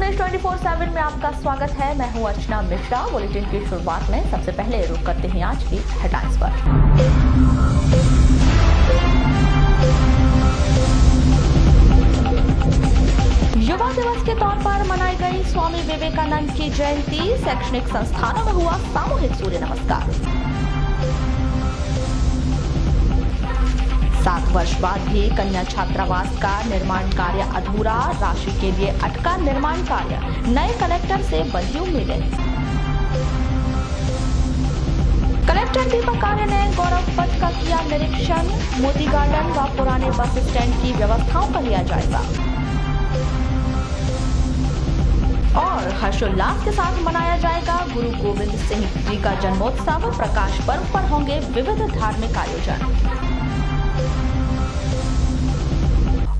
संदेश 24/7 में आपका स्वागत है। मैं हूं अर्चना मिश्रा। बुलेटिन की शुरुआत में सबसे पहले रुक करते हैं आज की हेडलाइंस पर। युवा दिवस के तौर पर मनाई गई स्वामी विवेकानंद की जयंती। शैक्षणिक संस्थानों में हुआ सामूहिक सूर्य नमस्कार। 7 वर्ष बाद भी कन्या छात्रावास का निर्माण कार्य अधूरा। राशि के लिए अटका निर्माण कार्य। नए कलेक्टर से बंधी उम्मीदें। कलेक्टर दीपक आर्य ने गौरव पथ का किया निरीक्षण। मोती गार्डन व पुराने बस स्टैंड की व्यवस्थाओं का लिया जायजा। और हर्षोल्लास के साथ मनाया जाएगा गुरु गोविंद सिंह जी का जन्मोत्सव। प्रकाश पर्व पर होंगे विविध धार्मिक आयोजन।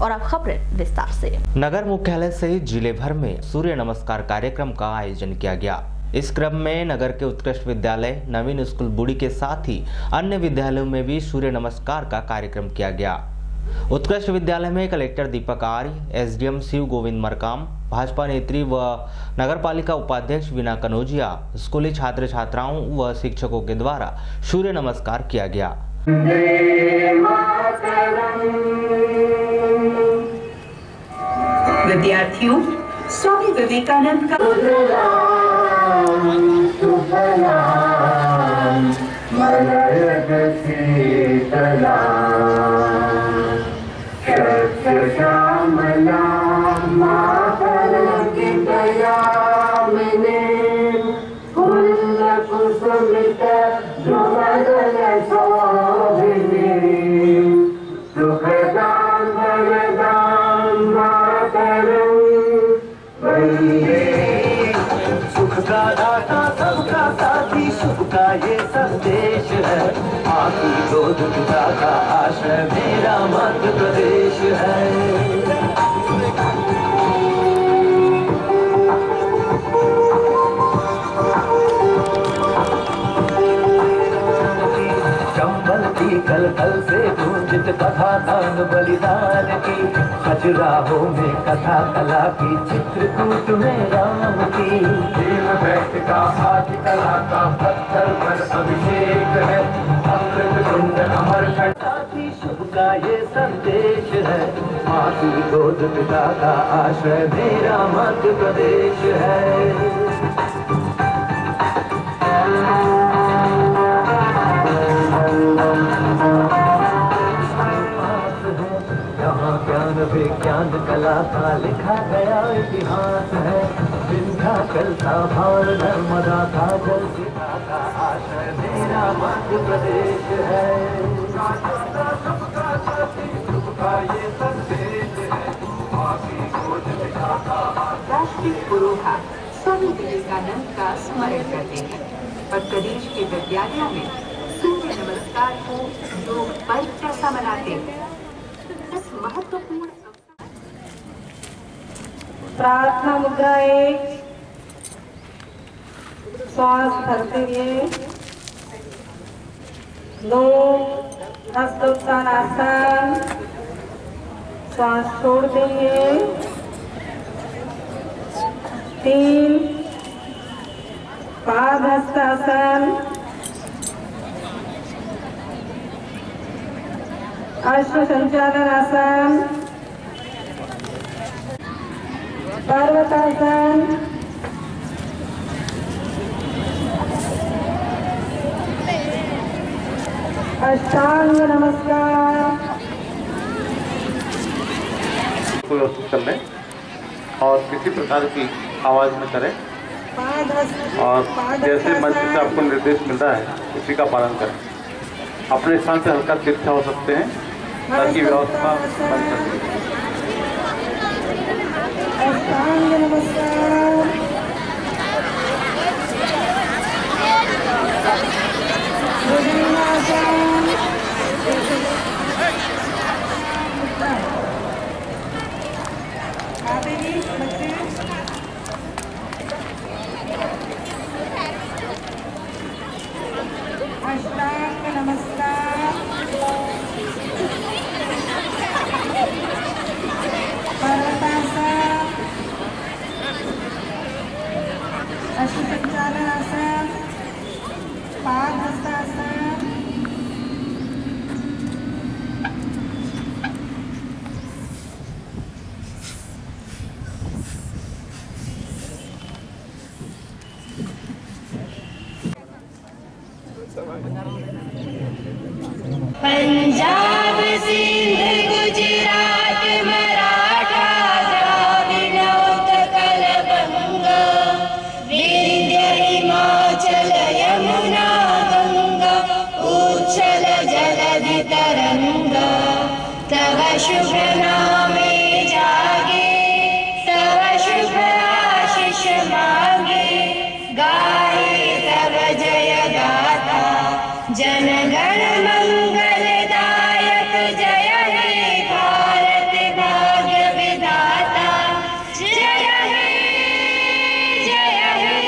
और अब खबरें विस्तार से। नगर मुख्यालय सहित जिले भर में सूर्य नमस्कार कार्यक्रम का आयोजन किया गया। इस क्रम में नगर के उत्कृष्ट विद्यालय नवीन स्कूल बुड़ी के साथ ही अन्य विद्यालयों में भी सूर्य नमस्कार का कार्यक्रम किया गया। उत्कृष्ट विद्यालय में कलेक्टर दीपक आर्य, एसडीएम शिव गोविंद मरकाम, भाजपा नेत्री व नगरपालिका उपाध्यक्ष वीना कनौजिया, स्कूली छात्र छात्राओं व शिक्षकों के द्वारा सूर्य नमस्कार किया गया। विद्यार्थियों, स्वामी विवेकानंद का का ये संदेश है। आपकी गोद पिता का आश्रय मेरा मध्य प्रदेश है। चंबल की कल कल से गूंजित कथा दान बलिदान की। खजुराहो में कथा कला की, चित्रकूट में राम की। का आज कला का पत्थर पर अभिषेक है। अमृत कुंड अमरखंड साथी शुभ का ये संदेश है। माँ की गोद पिता का आश्रय मेरा मध्य प्रदेश है। ज्ञान विज्ञान कला का लिखा गया इतिहास है। विंध्याचल का भार नर्मदा का जल पिता का आश्रय मेरा मध्य प्रदेश है। राष्ट्रीय पुरोधा स्वामी विवेकानंद का स्मरण करते हैं और प्रदेश के विद्यालयों में सूर्य नमस्कार को योग पर्व जैसा मनाते हैं। इस महत्वपूर्ण प्रार्थना मुद्रा 1, श्वास भरते हुए 2, हस्तोत्तानासन, श्वास छोड़ते हुए 3, पादहस्तासन, अश्व संचालन आसन, पर्वतासन, अष्टांग नमस्कार। व्यवस्थित कर लें और किसी प्रकार की आवाज में करें और जैसे मंच से आपको निर्देश मिल रहा है उसी का पालन करें। अपने स्थान से हल्का तिरछा हो सकते हैं ताकि व्यवस्था बन सके। अष्टांग नमस्कार। भुजंगासन, अष्टांग नमस्कार। पर्वतासन, शुभ नामे जागे, तव शुभ आशीष मांगे, गाए तव जय गाथा, जन गण मंगलदायक, जय हे भारत भाग्य विधाता, जय हे जय हे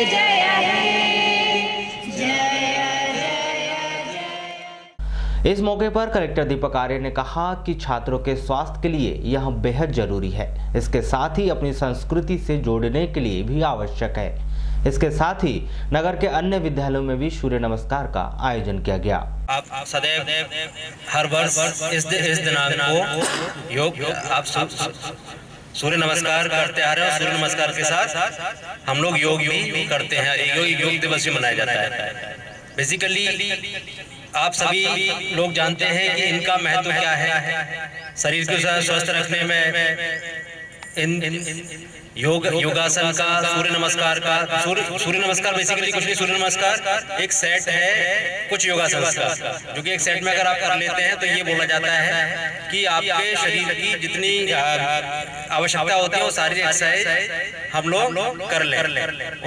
जय हे जय जय। इस मौके पर कलेक्टर दीपक आर्य ने कहा कि छात्रों के स्वास्थ्य के लिए यह बेहद जरूरी है। इसके साथ ही अपनी संस्कृति से जोड़ने के लिए भी आवश्यक है। इसके साथ ही नगर के अन्य विद्यालयों में भी सूर्य नमस्कार का आयोजन किया गया। आप सदैव हर वर्ष इस दिनांक को योग आप सूर्य नमस्कार करते आ रहे हैं। सूर्य नमस्कार के साथ हम लोग योग भी करते हैं। योग दिवस भी मनाया जाता है। बेसिकली आप सभी लोग जानते हैं कि इनका महत्व क्या है। शरीर को स्वस्थ रखने में योगासन का, सूर्य नमस्कार का, सूर्य नमस्कार बेसिकली कुछ नहीं, सूर्य नमस्कार एक सेट है कुछ योगासन का, जो कि एक सेट में अगर आप कर लेते हैं तो ये बोला जाता है कि आपके शरीर की जितनी आवश्यकता होती है वो सारी एक्सरसाइज हम लोग कर लें।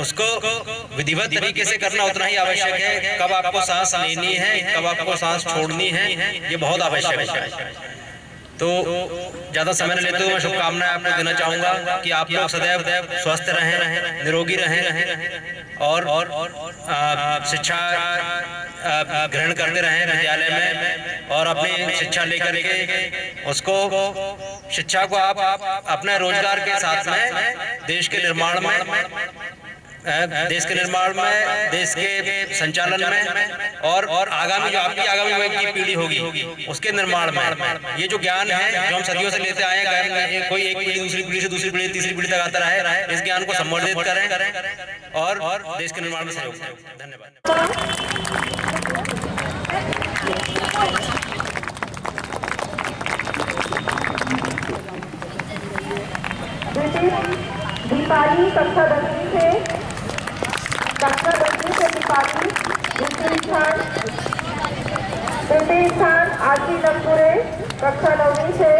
उसको विधिवत तरीके से करना उतना ही आवश्यक है। कब आपको सांस लेनी है, कब आपको सांस छोड़नी है, ये बहुत आवश्यक है। तो ज़्यादा समय न लेते हुए मैं शुभकामनाएं आपको देना चाहूँगा कि आप लोग सदैव स्वस्थ रहें, निरोगी रहें और शिक्षा ग्रहण करते रहें विद्यालय में, और अपनी शिक्षा लेकर के उसको शिक्षा को आप अपने रोजगार के साथ में देश के निर्माण में, देश के संचालन में और आगामी जो आपकी आगामी की पीढ़ी होगी उसके निर्माण में ये जो ज्ञान है जो हम सदियों से लेते आए हैं, कोई एक पीढ़ी दूसरी पीढ़ी से दूसरी पीढ़ी तीसरी पीढ़ी तक आता रहे, इस ज्ञान को संवर्धित करें और देश के निर्माण में सहयोग करें। धन्यवाद। दीपाली कक्षा 10वीं से दीपाली, दूसरी स्थान आरती नमपुरे कक्षा 9वीं से,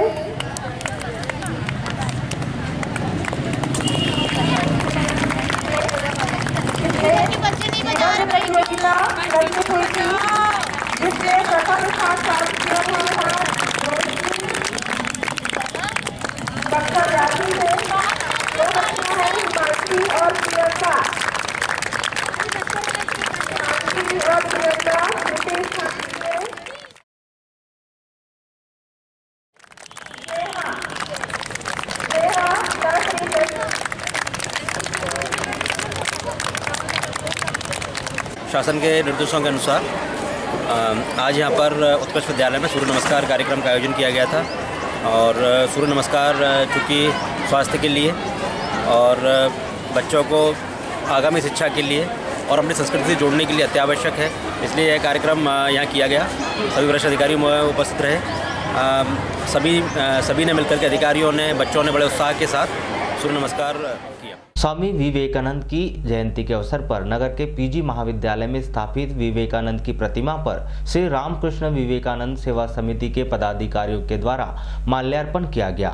प्रतियोगिता करनी हुई थी जिसमें प्रथम स्थान प्राप्त किया था कक्षा 82 से दो बच्चियां हैं, हिमांशी और प्रियंका। और प्रियंका द्वितीय स्थान से, शासन के निर्देशों के अनुसार आज यहाँ पर उत्कृष्ट विद्यालय में सूर्य नमस्कार कार्यक्रम का आयोजन किया गया था। और सूर्य नमस्कार चूँकि स्वास्थ्य के लिए और बच्चों को आगामी शिक्षा के लिए और अपनी संस्कृति से जोड़ने के लिए अत्यावश्यक है, इसलिए यह कार्यक्रम यहाँ किया गया। सभी वरिष्ठ अधिकारी उपस्थित रहे। सभी ने मिलकर के अधिकारियों ने, बच्चों ने बड़े उत्साह के साथ सूर्य नमस्कार किया। स्वामी विवेकानंद की जयंती के अवसर पर नगर के पीजी महाविद्यालय में स्थापित विवेकानंद की प्रतिमा पर श्री रामकृष्ण विवेकानंद सेवा समिति के पदाधिकारियों के द्वारा माल्यार्पण किया गया।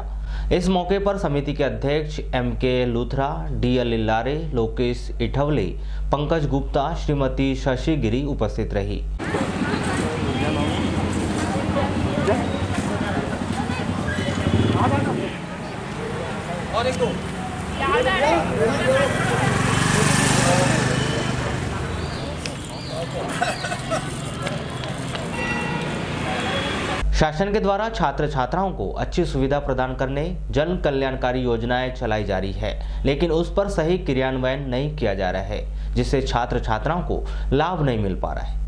इस मौके पर समिति के अध्यक्ष MK लूथरा, DL इल्लारे, लोकेश इठवले, पंकज गुप्ता, श्रीमती शशि गिरी उपस्थित रही। शासन के द्वारा छात्र छात्राओं को अच्छी सुविधा प्रदान करने जन कल्याणकारी योजनाएं चलाई जा रही है, लेकिन उस पर सही क्रियान्वयन नहीं किया जा रहा है, जिससे छात्र छात्राओं को लाभ नहीं मिल पा रहा है।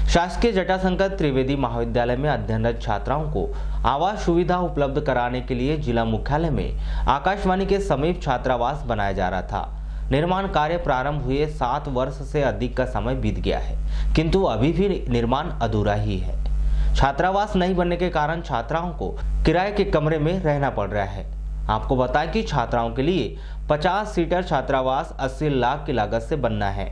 शासकीय जटाशंकर त्रिवेदी महाविद्यालय में अध्ययनरत छात्राओं को आवास सुविधा उपलब्ध कराने के लिए जिला मुख्यालय में आकाशवाणी के समीप छात्रावास बनाया जा रहा था। निर्माण कार्य प्रारंभ हुए 7 वर्ष से अधिक का समय बीत गया है, किंतु अभी भी निर्माण अधूरा ही है। छात्रावास नहीं बनने के कारण छात्राओं को किराए के कमरे में रहना पड़ रहा है। आपको बताएं कि छात्राओं के लिए 50 सीटर छात्रावास 80 लाख की लागत से बनना है।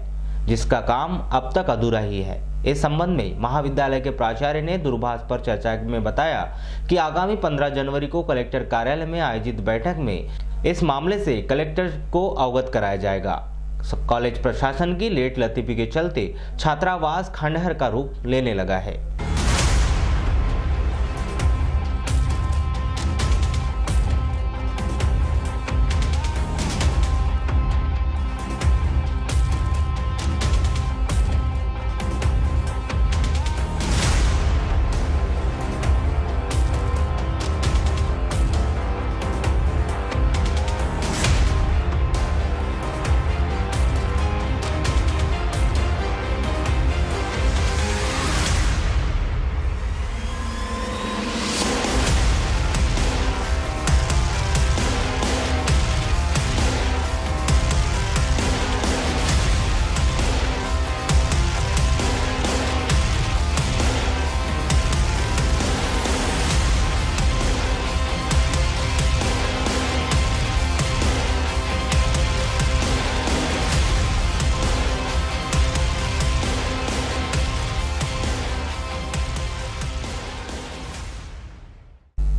जिसका काम अब तक अधूरा ही है। इस संबंध में महाविद्यालय के प्राचार्य ने दूरभाष पर चर्चा में बताया कि आगामी 15 जनवरी को कलेक्टर कार्यालय में आयोजित बैठक में इस मामले से कलेक्टर को अवगत कराया जाएगा। कॉलेज प्रशासन की लेट लतीफी के चलते छात्रावास खंडहर का रूप लेने लगा है।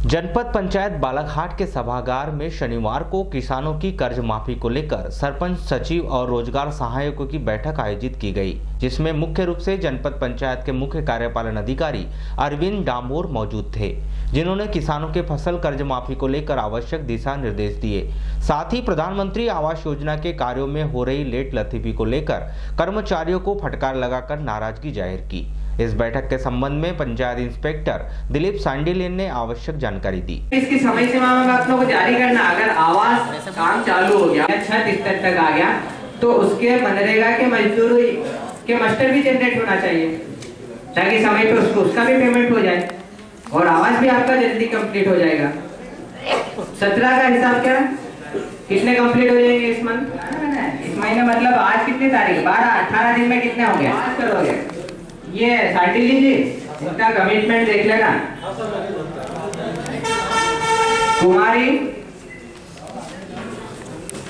जनपद पंचायत बालाघाट के सभागार में शनिवार को किसानों की कर्ज माफी को लेकर सरपंच, सचिव और रोजगार सहायकों की बैठक आयोजित की गई, जिसमें मुख्य रूप से जनपद पंचायत के मुख्य कार्यपालन अधिकारी अरविंद डामोर मौजूद थे, जिन्होंने किसानों के फसल कर्ज माफी को लेकर आवश्यक दिशा निर्देश दिए। साथ ही प्रधानमंत्री आवास योजना के कार्यों में हो रही लेट लतीफी को लेकर कर्मचारियों को फटकार लगाकर नाराजगी जाहिर की। इस बैठक के संबंध में पंचायत इंस्पेक्टर दिलीप सांडिलेन ने आवश्यक जानकारी दी। इसकी समय सीमा में बातों को जारी करना, अगर आवास काम चालू हो गया, छत स्तर तक आ गया, तो उसके मनरेगा के मजदूर के मास्टर भी जनरेट होना चाहिए, ताकि समय पे उसका भी पेमेंट हो जाए और आवास भी आपका जल्दी कंप्लीट हो जाएगा। 17 का हिसाब क्या, कितने कंप्लीट हो जाएंगे इस महीने, मतलब आज कितनी तारीख, 12-18 दिन में कितने हो गए, 5 करोगे। ये साटी लीजिए, इसका कमिटमेंट देख लेना। कुमारी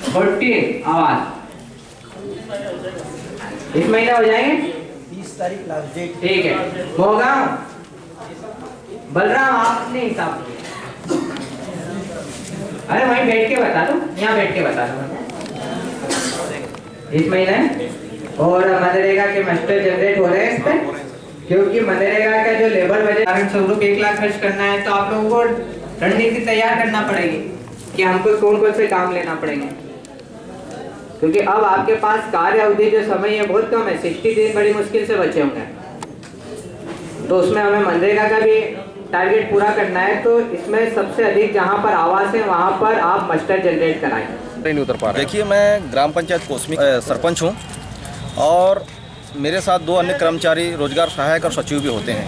40 आवास इस महीने हो जाएंगे, 30 तारीख लास्ट डेट। ठीक है, होगा। बलराम आपने हिसाब, अरे वहीं बैठ के बता दो, यहाँ बैठ के बता दो इस महीने। और मनरेगा के मास्टर जनरेट हो रहे हैं इस पे, क्योंकि मनरेगा का जो लेबर बजट स्वरूप 1 लाख खर्च करना है, तो आप लोगों को रणनीति तैयार करना पड़ेगी कि हमको कौन कौन से काम लेना पड़ेंगे, क्योंकि अब आपके पास कार्य अवधि जो समय है बहुत कम है, 60 दिन बड़ी मुश्किल से बचे होंगे, तो उसमें हमें मनरेगा का भी टारगेट पूरा करना है। तो इसमें सबसे अधिक जहाँ पर आवास है वहाँ पर आप मास्टर जनरेट कराएं। नहीं उतर पा रहे। देखिए, मैं ग्राम पंचायत कोसमी सरपंच हूँ और मेरे साथ 2 अन्य कर्मचारी रोजगार सहायक और सचिव भी होते हैं।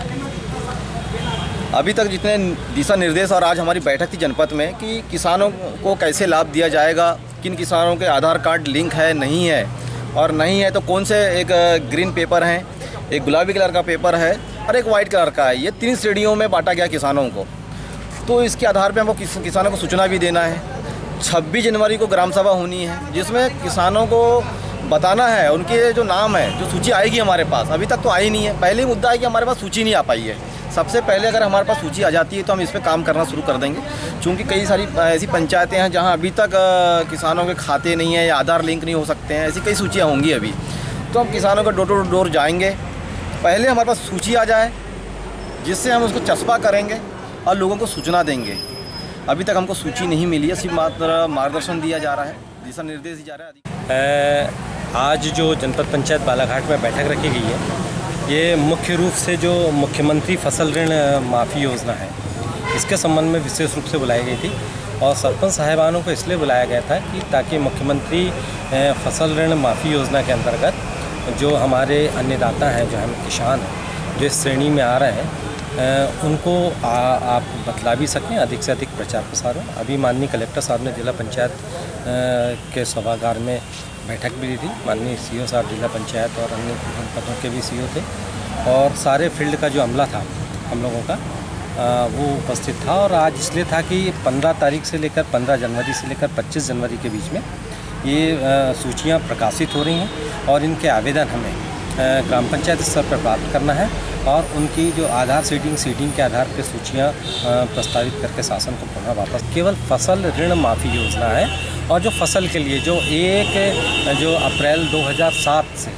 अभी तक जितने दिशा निर्देश और आज हमारी बैठक थी जनपद में कि किसानों को कैसे लाभ दिया जाएगा, किन किसानों के आधार कार्ड लिंक है नहीं है, और नहीं है तो कौन से, एक ग्रीन पेपर है, एक गुलाबी कलर का पेपर है और एक वाइट कलर का है, ये 3 श्रेणियों में बांटा गया किसानों को। तो इसके आधार पर हमको किसानों को सूचना भी देना है। 26 जनवरी को ग्राम सभा होनी है, जिसमें किसानों को बताना है उनके जो नाम है, जो सूची आएगी हमारे पास, अभी तक तो आई नहीं है। पहले मुद्दा है कि हमारे पास सूची नहीं आ पाई है। सबसे पहले अगर हमारे पास सूची आ जाती है तो हम इस पर काम करना शुरू कर देंगे, क्योंकि कई सारी ऐसी पंचायतें हैं जहां अभी तक किसानों के खाते नहीं है या आधार लिंक नहीं हो सकते हैं, ऐसी कई सूचियाँ होंगी अभी। तो हम किसानों का डोर टू डोर जाएंगे, पहले हमारे पास सूची आ जाए, जिससे हम उसको चस्पा करेंगे और लोगों को सूचना देंगे। अभी तक हमको सूची नहीं मिली है, सिर्फ मात्र मार्गदर्शन दिया जा रहा है, दिशा निर्देश दिया जा रहा है। आज जो जनपद पंचायत बालाघाट में बैठक रखी गई है, ये मुख्य रूप से जो मुख्यमंत्री फसल ऋण माफ़ी योजना है, इसके संबंध में विशेष रूप से बुलाई गई थी। और सरपंच साहिबानों को इसलिए बुलाया गया था कि ताकि मुख्यमंत्री फसल ऋण माफ़ी योजना के अंतर्गत जो हमारे अन्नदाता हैं, जो हम किसान हैं, जो इस श्रेणी में आ रहे हैं, उनको आप बतला भी सकें, अधिक से अधिक प्रचार प्रसार हो। अभी माननीय कलेक्टर साहब ने जिला पंचायत के सभागार में बैठक भी ली थी। माननीय सीओ साहब जिला पंचायत और अन्य पदों के भी सीओ थे, और सारे फील्ड का जो अमला था हम लोगों का वो उपस्थित था। और आज इसलिए था कि 15 तारीख से लेकर 15 जनवरी से लेकर 25 जनवरी के बीच में ये सूचियाँ प्रकाशित हो रही हैं और इनके आवेदन हमें ग्राम पंचायत स्तर पर प्राप्त करना है और उनकी जो आधार सीडिंग के आधार पर सूचियाँ प्रस्तावित करके शासन को पुनः वापस। केवल फसल ऋण माफ़ी योजना है और जो फसल के लिए जो अप्रैल 2007 से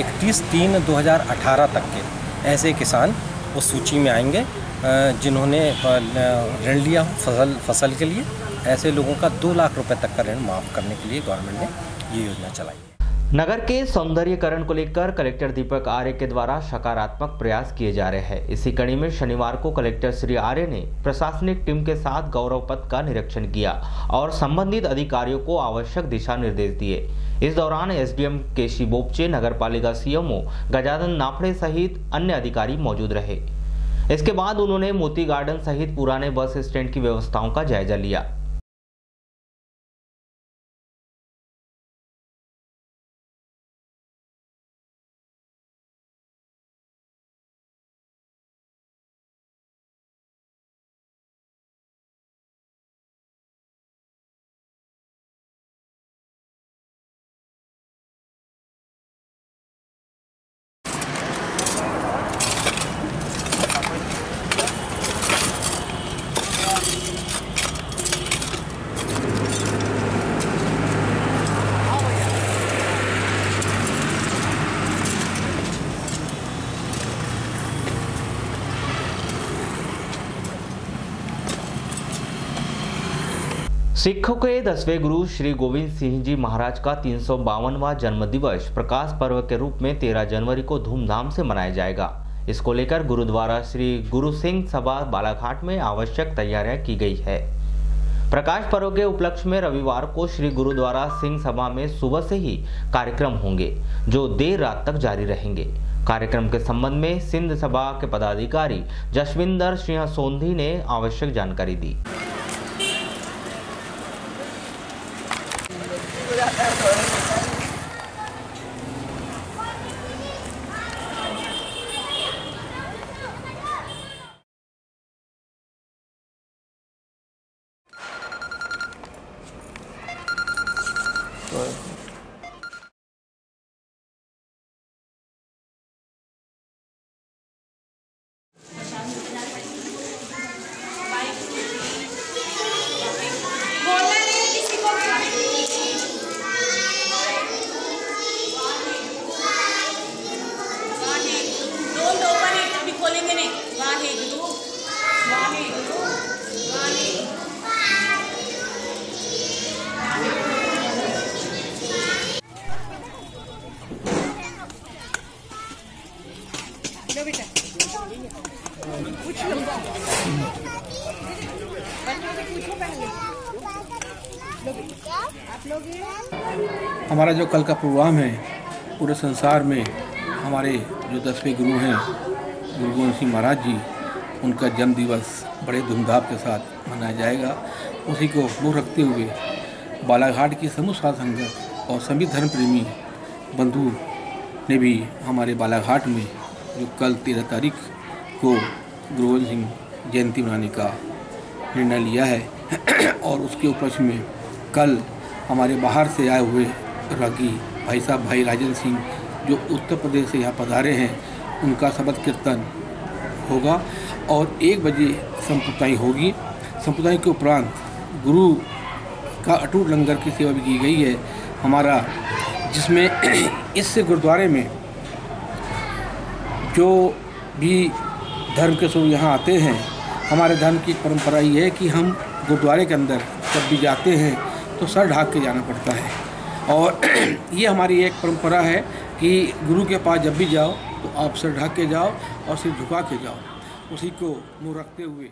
31/3/2018 तक के ऐसे किसान उस सूची में आएंगे जिन्होंने ऋण लिया फसल के लिए। ऐसे लोगों का 2 लाख रुपए तक का ऋण माफ़ करने के लिए गवर्नमेंट ने ये योजना चलाई है। नगर के सौंदर्यीकरण को लेकर कलेक्टर दीपक आर्य के द्वारा सकारात्मक प्रयास किए जा रहे हैं। इसी कड़ी में शनिवार को कलेक्टर श्री आर्य ने प्रशासनिक टीम के साथ गौरव पथ का निरीक्षण किया और संबंधित अधिकारियों को आवश्यक दिशा निर्देश दिए। इस दौरान एसडीएम केशी बोपचे, नगरपालिका सीएमओ गजानन नाफड़े सहित अन्य अधिकारी मौजूद रहे। इसके बाद उन्होंने मोती गार्डन सहित पुराने बस स्टैंड की व्यवस्थाओं का जायजा लिया। सिखों के 10वें गुरु श्री गोविंद सिंह जी महाराज का 352वां जन्म दिवस प्रकाश पर्व के रूप में 13 जनवरी को धूमधाम से मनाया जाएगा। इसको लेकर गुरुद्वारा श्री गुरु सिंह सभा बालाघाट में आवश्यक तैयारियां की गई है। प्रकाश पर्व के उपलक्ष्य में रविवार को श्री गुरुद्वारा सिंह सभा में सुबह से ही कार्यक्रम होंगे जो देर रात तक जारी रहेंगे। कार्यक्रम के संबंध में सिंध सभा के पदाधिकारी जसविंदर सिंह सोंधी ने आवश्यक जानकारी दी। हमारा जो कल का प्रोग्राम है पूरे संसार में हमारे जो 10वें गुरु हैं गुरु गोविंद सिंह महाराज जी, उनका जन्म दिवस बड़े धूमधाम के साथ मनाया जाएगा। उसी को मुख्य रखते हुए बालाघाट की समूह साध संगत और सभी धर्म प्रेमी बंधु ने भी हमारे बालाघाट में जो कल 13 तारीख को गुरु गोविंद सिंह जयंती मनाने का निर्णय लिया है और उसके उपलक्ष्य में कल हमारे बाहर से आए हुए रागी भाई साहब भाई राजेंद्र सिंह जो उत्तर प्रदेश से यहाँ पधारे हैं, उनका शबद कीर्तन होगा और 1 बजे संप्रदाय होगी। संप्रदाय के उपरांत गुरु का अटूट लंगर की सेवा भी की गई है हमारा, जिसमें इस गुरुद्वारे में जो भी धर्म के लोग यहाँ आते हैं, हमारे धर्म की परंपरा ये है कि हम गुरुद्वारे के अंदर जब भी जाते हैं तो सर ढाक के जाना पड़ता है और ये हमारी एक परंपरा है कि गुरु के पास जब भी जाओ तो आप सर ढाक के जाओ और सिर झुका के जाओ, उसी को मुँह रखते हुए।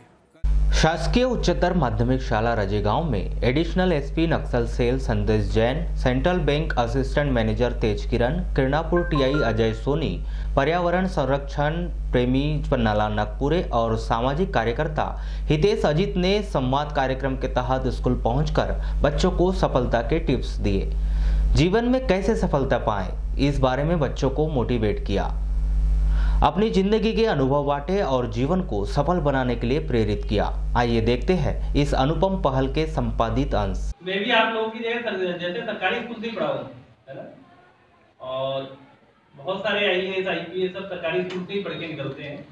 शासकीय उच्चतर माध्यमिक शाला रजेगांव में additional SP Naxal cell Sandesh Jain, central bank assistant manager Tej Kiran, Kiranapur TI Ajay Soni, पर्यावरण संरक्षण प्रेमी पन्नालाल नागपुरे और सामाजिक कार्यकर्ता हितेश अजीत ने संवाद कार्यक्रम के तहत स्कूल पहुंचकर बच्चों को सफलता के टिप्स दिए। जीवन में कैसे सफलता पाएं, इस बारे में बच्चों को मोटिवेट किया। अपनी जिंदगी के अनुभव बांटे और जीवन को सफल बनाने के लिए प्रेरित किया। आइए देखते हैं इस अनुपम पहल के संपादित अंश। मैं भी आप लोगों की जैसे सरकारी स्कूल से पढ़ा हूँ, है ना, और बहुत सारे IAS IPS सब सरकारी स्कूल से ही पढ़ के निकलते हैं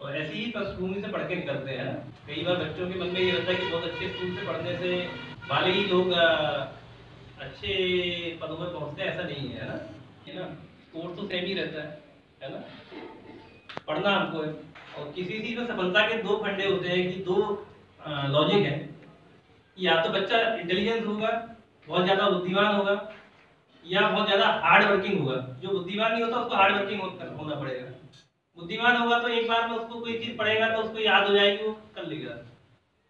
और ऐसे ही पृष्ठभूमि से पढ़ के निकलते हैं। कई बार बच्चों के मन में ये रहता है कि बहुत अच्छे स्कूल से पढ़ने से वाले ही लोग अच्छे पदों में पहुँचते हैं, ऐसा नहीं है, है ना। कोर्स तो सेम ही रहता है ना। पढ़ना हमको है और किसी चीज़ में सफलता के दो फंडे होते हैं कि दो लॉजिक है। या तो बच्चा इंटेलिजेंस होगा, बहुत ज़्यादा बुद्धिमान होगा, या बहुत ज़्यादा हार्ड वर्किंग होगा। जो बुद्धिमान नहीं होता उसको हार्ड वर्किंग होना पड़ेगा। बुद्धिमान होगा तो एक बार में उसको कोई चीज़ पढ़ेगा तो उसको याद हो जाएगी, वो कर लेगा।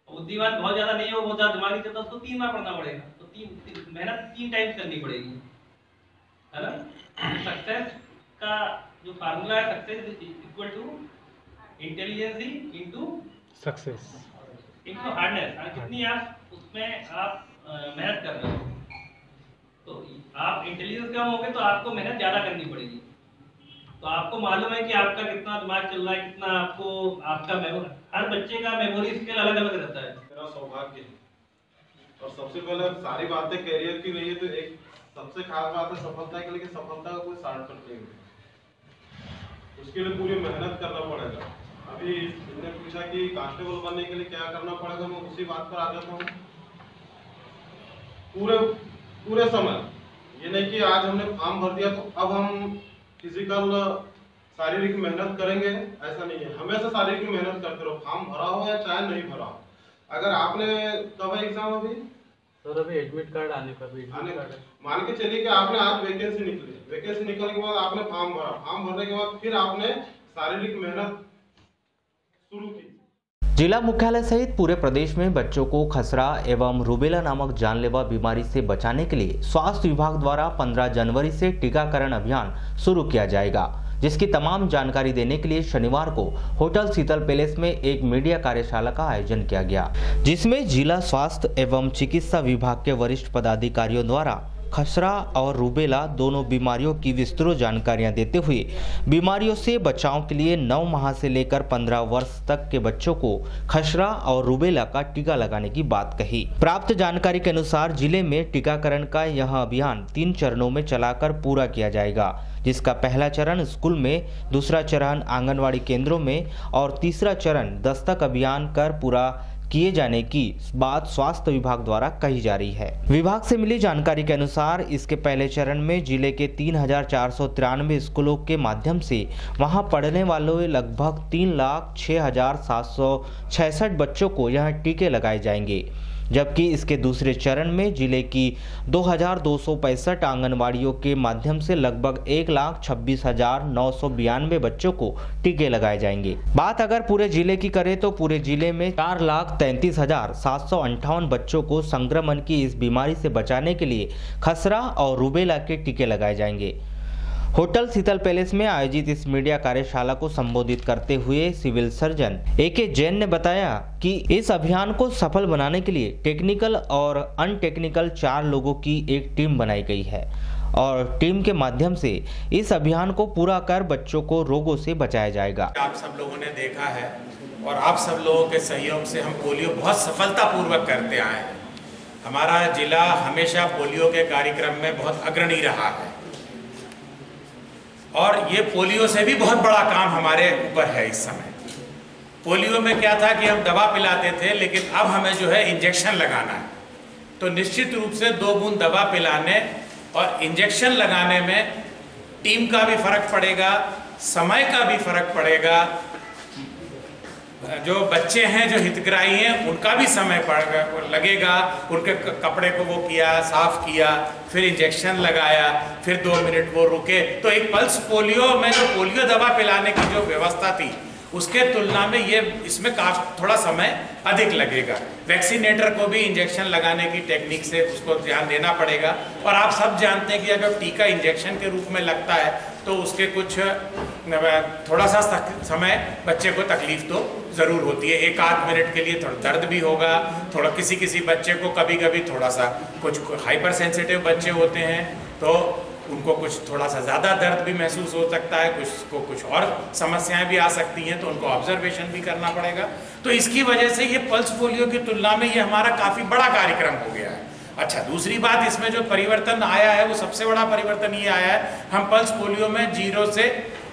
बुद्धिमान बहुत ज़्यादा नहीं हो, बहुत ज़्यादा दिमागी चलता, उसको 3 बार पढ़ना पड़ेगा, तो मेहनत 3 टाइम्स करनी पड़ेगी, है ना। सक्सेस का जो फार्मूला है, success is equal to intelligence into success into hardness. कितनी आप उसमें आप मेहनत कर रहे हो, तो आप इंटेलिजेंस कम होगे तो आपको मेहनत ज़्यादा करनी पड़ेगी। तो आपको मालूम है कि आपका कितना दिमाग चल रहा है, कितना आपको आपका हर बच्चे का मेमोरी स्किल अलग अलग रहता है। मेरा सौभाग्य है और सबसे पहले सारी बातें कैरियर की रही है, तो एक सबसे खास बात है सफलता की, लेकिन सफलता का कोई शॉर्टकट नहीं है, उसके लिए पूरी मेहनत करना पड़ेगा। अभी इन्होंने पूछा कि कांस्टेबल बनने के लिए क्या करना पड़ेगा, मैं उसी बात पर आ जाता हूँ। पूरे समय, ये नहीं कि आज हमने फॉर्म भर दिया तो अब हम फिजिकल शारीरिक मेहनत करेंगे, ऐसा नहीं है। हमेशा शारीरिक मेहनत करते रहो, फॉर्म भरा हो या चाहे नहीं भरा हो। अगर आपने कब एग्जाम अभी सर अभी एडमिट कार्ड आने पर मान के चलिए कि आपने आज वैकेंसी निकली, वैकेंसी निकलने के बाद आपने फॉर्म भरा, फॉर्म भरने के बाद फिर आपने शारीरिक मेहनत शुरू की। जिला मुख्यालय सहित पूरे प्रदेश में बच्चों को खसरा एवं रूबेला नामक जानलेवा बीमारी से बचाने के लिए स्वास्थ्य विभाग द्वारा 15 जनवरी से टीकाकरण अभियान शुरू किया जाएगा, जिसकी तमाम जानकारी देने के लिए शनिवार को होटल शीतल पैलेस में एक मीडिया कार्यशाला का आयोजन किया गया, जिसमें जिला स्वास्थ्य एवं चिकित्सा विभाग के वरिष्ठ पदाधिकारियों द्वारा खसरा और रूबेला दोनों बीमारियों की विस्तृत जानकारियां देते हुए बीमारियों से बचाव के लिए 9 माह से लेकर 15 वर्ष तक के बच्चों को खसरा और रूबेला का टीका लगाने की बात कही। प्राप्त जानकारी के अनुसार जिले में टीकाकरण का यह अभियान 3 चरणों में चलाकर पूरा किया जाएगा, जिसका पहला चरण स्कूल में, दूसरा चरण आंगनवाड़ी केंद्रों में और तीसरा चरण दस्तक अभियान कर पूरा किए जाने की बात स्वास्थ्य विभाग द्वारा कही जा रही है। विभाग से मिली जानकारी के अनुसार इसके पहले चरण में जिले के 3493 स्कूलों के माध्यम से वहां पढ़ने वाले लगभग 3,06,766 बच्चों को यह टीके लगाए जाएंगे, जबकि इसके दूसरे चरण में जिले की 2,265 आंगनवाड़ियों के माध्यम से लगभग 1,26,992 बच्चों को टीके लगाए जाएंगे। बात अगर पूरे जिले की करें तो पूरे जिले में 4,33,758 बच्चों को संक्रमण की इस बीमारी से बचाने के लिए खसरा और रूबेला के टीके लगाए जाएंगे। होटल शीतल पैलेस में आयोजित इस मीडिया कार्यशाला को संबोधित करते हुए सिविल सर्जन AK जैन ने बताया कि इस अभियान को सफल बनाने के लिए टेक्निकल और अनटेक्निकल 4 लोगों की एक टीम बनाई गई है और टीम के माध्यम से इस अभियान को पूरा कर बच्चों को रोगों से बचाया जाएगा। आप सब लोगों ने देखा है और आप सब लोगों के सहयोग से हम पोलियो बहुत सफलतापूर्वक करते आए हैं। हमारा जिला हमेशा पोलियो के कार्यक्रम में बहुत अग्रणी रहा है और ये पोलियो से भी बहुत बड़ा काम हमारे ऊपर है। इस समय पोलियो में क्या था कि हम दवा पिलाते थे, लेकिन अब हमें जो है इंजेक्शन लगाना है। तो निश्चित रूप से 2 बूंद दवा पिलाने और इंजेक्शन लगाने में टीम का भी फर्क पड़ेगा, समय का भी फर्क पड़ेगा। जो बच्चे हैं, जो हितग्राही हैं, उनका भी समय लगेगा। उनके कपड़े को वो किया, साफ किया, फिर इंजेक्शन लगाया, फिर 2 मिनट वो रुके। तो एक पल्स पोलियो में जो पोलियो दवा पिलाने की जो व्यवस्था थी उसके तुलना में ये इसमें थोड़ा समय अधिक लगेगा। वैक्सीनेटर को भी इंजेक्शन लगाने की टेक्निक से उसको ध्यान देना पड़ेगा। और आप सब जानते हैं कि अगर टीका इंजेक्शन के रूप में लगता है तो उसके कुछ थोड़ा सा समय बच्चे को तकलीफ तो ज़रूर होती है। 1-8 मिनट के लिए थोड़ा दर्द भी होगा, थोड़ा किसी बच्चे को कभी कभी थोड़ा सा कुछ हाइपर सेंसिटिव बच्चे होते हैं तो उनको कुछ थोड़ा सा ज़्यादा दर्द भी महसूस हो सकता है, कुछ को कुछ और समस्याएं भी आ सकती हैं, तो उनको ऑब्जर्वेशन भी करना पड़ेगा। तो इसकी वजह से ये पल्स पोलियो की तुलना में ये हमारा काफ़ी बड़ा कार्यक्रम हो गया है। अच्छा, दूसरी बात इसमें जो परिवर्तन आया है वो सबसे बड़ा परिवर्तन ये आया है, हम पल्स पोलियो में 0 से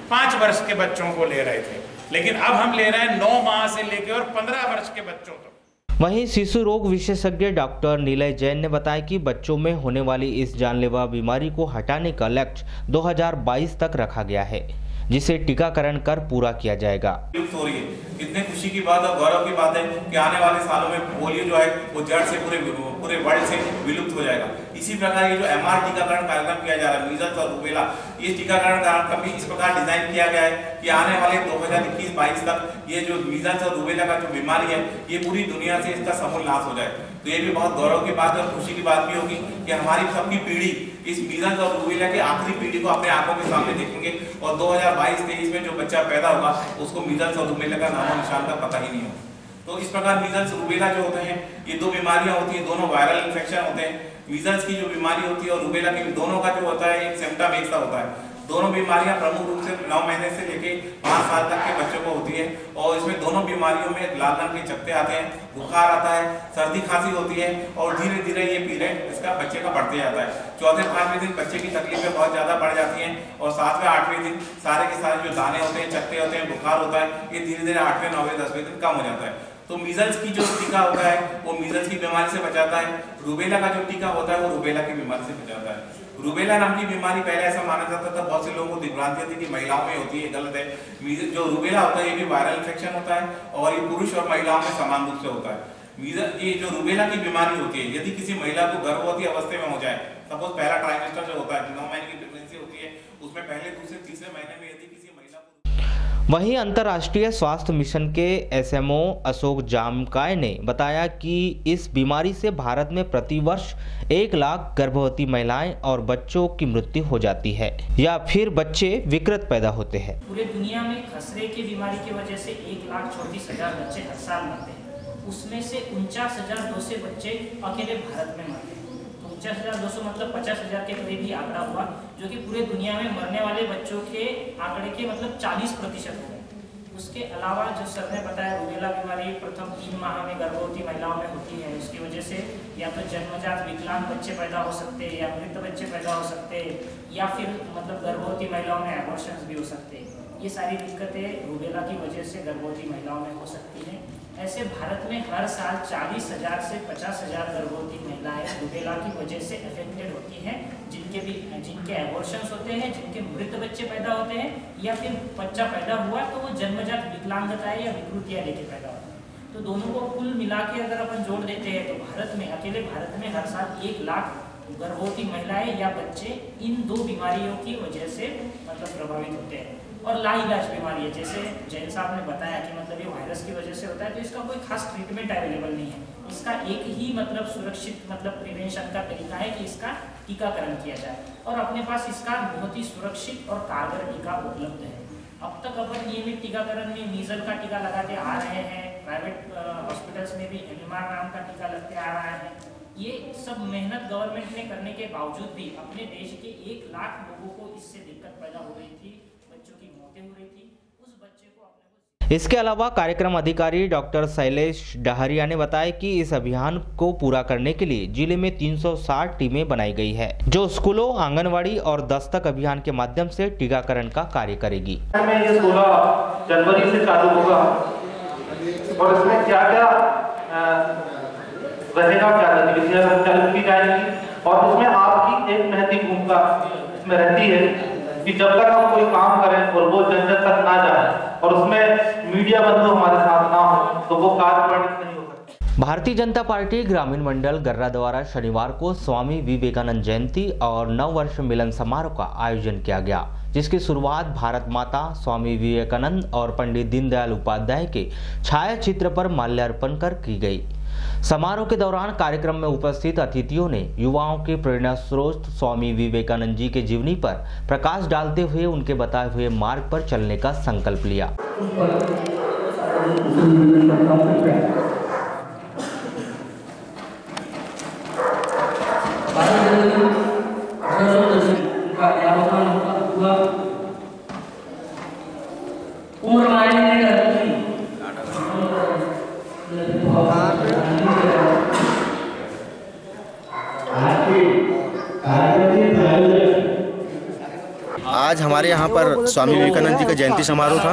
5 वर्ष के बच्चों को ले रहे थे, लेकिन अब हम ले रहे हैं 9 माह से लेकर और 15 वर्ष के बच्चों तक। वहीं शिशु रोग विशेषज्ञ डॉक्टर नीलय जैन ने बताया कि बच्चों में होने वाली इस जानलेवा बीमारी को हटाने का लक्ष्य 2022 तक रखा गया है, जिसे टीकाकरण कर पूरा किया जाएगा। विलुप्त हो रही है, कितने खुशी की बात और गौरव की बात है कि आने वाले सालों में पोलियो जो है वो जड़ से पूरे वर्ल्ड से विलुप्त हो जाएगा। इसी प्रकार ये जो MR टीकाकरण कार्यक्रम किया जा रहा है, मीजल्स और रूबेला, ये टीकाकरण कार्यक्रम भी इस प्रकार डिजाइन किया गया है कि आने वाले 2021-22 तक ये जो मीजल्स और रूबेला का जो बीमारी है ये पूरी दुनिया से इसका समूल नाश हो जाए। तो ये भी बहुत गौरव की बात और खुशी की बात भी होगी कि हमारी सबकी पीढ़ी इस मीजल्स और रूबेला की आखिरी पीढ़ी को अपने आंखों के सामने देखेंगे और 2022-23 में जो बच्चा पैदा होगा उसको मीजल्स और रूबेला का नामो निशान का पता ही नहीं होगा। तो इस प्रकार मीजल्स रूबेला जो होते हैं ये 2 बीमारियां होती हैं, दोनों वायरल इन्फेक्शन होते हैं। मीजल्स की जो बीमारी होती है और रूबेला की, दोनों का जो होता है एक सिम्टम एक सा होता है। दोनों बीमारियां प्रमुख रूप से 9 महीने से लेके 5 साल तक के बच्चों को होती है और इसमें दोनों बीमारियों में लाल रंग के चकत्ते आते हैं, बुखार आता है, सर्दी खांसी होती है और धीरे धीरे ये पीरियड इसका बच्चे का बढ़ते जाता है। 4-5वें दिन बच्चे की तकलीफें बहुत ज़्यादा बढ़ जाती हैं और 7वें-8वें दिन सारे के सारे जो दाने होते हैं, चकत्ते होते हैं, बुखार होता है, ये धीरे धीरे 8वें, 9वें, 10वें दिन कम हो जाता है। तो मीजल्स की जो टीका होता है वो मीजल्स की बीमारी से बचाता है। रूबेला का जो टीका होता है वो रूबेला की बीमारी से बचाता है। रूबेला नाम की बीमारी पहले ऐसा माना जाता था, बहुत से लोगों को दिग्भ्रांति थी कि महिलाओं में होती है, गलत है। जो रूबेला होता है ये भी वायरल इन्फेक्शन होता है और ये पुरुष और महिलाओं में समान रूप से होता है। ये जो रूबेला की बीमारी होती है, यदि किसी महिला को गर्भवती अवस्था में हो जाए, सपोज पहला ट्राइमेस्टर जो होता है, 9 महीने की प्रेगनेंसी होती है, उसमें पहले, दूसरे, तीसरे महीने में यदि किसी महिला को। वहीं अंतर्राष्ट्रीय स्वास्थ्य मिशन के SMO अशोक जामकाय ने बताया कि इस बीमारी से भारत में प्रतिवर्ष 1 लाख गर्भवती महिलाएं और बच्चों की मृत्यु हो जाती है या फिर बच्चे विकृत पैदा होते हैं। पूरे दुनिया में खसरे की बीमारी की वजह से 1,34,000 बच्चे हर साल मरते हैं, उसमें से 49,200 बच्चे अकेले भारत में मरते हैं। 49,200 मतलब 50,000 के करीब ही आंकड़ा हुआ, जो कि पूरे दुनिया में मरने वाले बच्चों के आंकड़े के मतलब 40% हो गए। उसके अलावा जो सर ने बताया, रूबेला बीमारी प्रथम 3 माह में गर्भवती महिलाओं में होती है। उसकी वजह से या तो जन्मजात विकलांग बच्चे पैदा हो सकते हैं या मृत बच्चे पैदा हो सकते हैं या फिर मतलब गर्भवती महिलाओं में एबॉर्शंस भी हो सकते हैं। ये सारी दिक्कतें रूबेला की वजह से गर्भवती महिलाओं में हो सकती हैं। ऐसे भारत में हर साल 40,000 से 50,000 गर्भवती महिलाएं रूबेला की वजह से अफेक्टेड होती हैं, जिनके एबॉर्शंस होते हैं, जिनके मृत बच्चे पैदा होते हैं या फिर बच्चा पैदा हुआ तो वो जन्मजात विकलांगताएं या विकृतियां लेके पैदा होते हैं। तो दोनों को कुल मिला के अगर अपन जोड़ देते हैं तो भारत में, अकेले भारत में हर साल 1 लाख गर्भवती महिलाएं या बच्चे इन 2 बीमारियों की वजह से मतलब प्रभावित होते हैं। और लाइलाज बीमारी है, जैसे जैन साहब ने बताया कि मतलब ये वायरस की वजह से होता है, तो इसका कोई खास ट्रीटमेंट अवेलेबल नहीं है। इसका एक ही मतलब सुरक्षित मतलब प्रिवेंशन का तरीका है कि इसका टीकाकरण किया जाए और अपने पास इसका बहुत ही सुरक्षित और कारगर टीका उपलब्ध है। अब तक अपन नियमित टीकाकरण में मीजल का टीका लगाते आ रहे हैं, प्राइवेट हॉस्पिटल्स में भी MMR नाम का टीका लगते आ रहा है। ये सब मेहनत गवर्नमेंट ने करने के बावजूद भी अपने देश के 1 लाख लोगों को इससे दिक्कत पैदा हो रही थी, बच्चों की मौतें हो रही थी। उस बच्चे को इसके अलावा कार्यक्रम अधिकारी डॉक्टर शैलेश डहरिया ने बताया कि इस अभियान को पूरा करने के लिए जिले में 360 टीमें बनाई गई है, जो स्कूलों, आंगनवाड़ी और दस्तक अभियान के माध्यम से टीकाकरण का कार्य करेगी। ये 16 जनवरी से चालू होगा और इसमें क्या क्या रहेगा, क्या गतिविधियां संचालित की जाएंगी और इसमें आपकी एक महत्वपूर्ण भूमिका इसमें रहती है कि जब तक हम कोई काम करें और वो जन जन तक ना जाए और उसमें मीडिया बंधु हमारे साथ ना हो तो वो कार्य परिणत नहीं हो सकता। भारतीय जनता पार्टी ग्रामीण मंडल गर्रा द्वारा शनिवार को स्वामी विवेकानंद जयंती और नव वर्ष मिलन समारोह का आयोजन किया गया, जिसकी शुरुआत भारत माता, स्वामी विवेकानंद और पंडित दीनदयाल उपाध्याय के छायाचित्र पर माल्यार्पण कर की गई। समारोह के दौरान कार्यक्रम में उपस्थित अतिथियों ने युवाओं के प्रेरणा स्रोत स्वामी विवेकानंद जी के जीवनी पर प्रकाश डालते हुए उनके बताए हुए मार्ग पर चलने का संकल्प लिया। उनका आज हमारे यहाँ पर स्वामी विवेकानंद जी का जयंती समारोह था।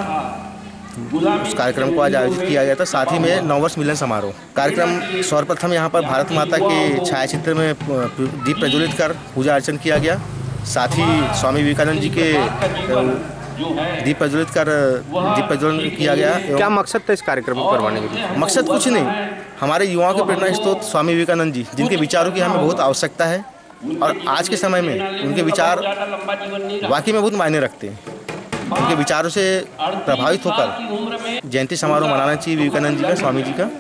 उस कार्यक्रम को आज आयोजित किया गया था। साथ ही में नववर्ष मिलन समारोह कार्यक्रम सर्वप्रथम यहाँ पर भारत माता के छायाचित्र में दीप प्रज्वलित कर पूजा अर्चन किया गया। साथ ही स्वामी विवेकानंद जी के दीप प्रज्वलन किया गया। क्या मकसद था इस कार्यक्रम को करवाने के लिए? मकसद कुछ नहीं, हमारे युवाओं के प्रेरणा स्रोत स्वामी विवेकानंद जी, जिनके विचारों की हमें बहुत आवश्यकता है और आज के समय में उनके विचार वाकई में बहुत मायने रखते हैं। उनके विचारों से प्रभावित होकर जयंती समारोह मनाना चाहिए विवेकानंद जी का, स्वामी जी का।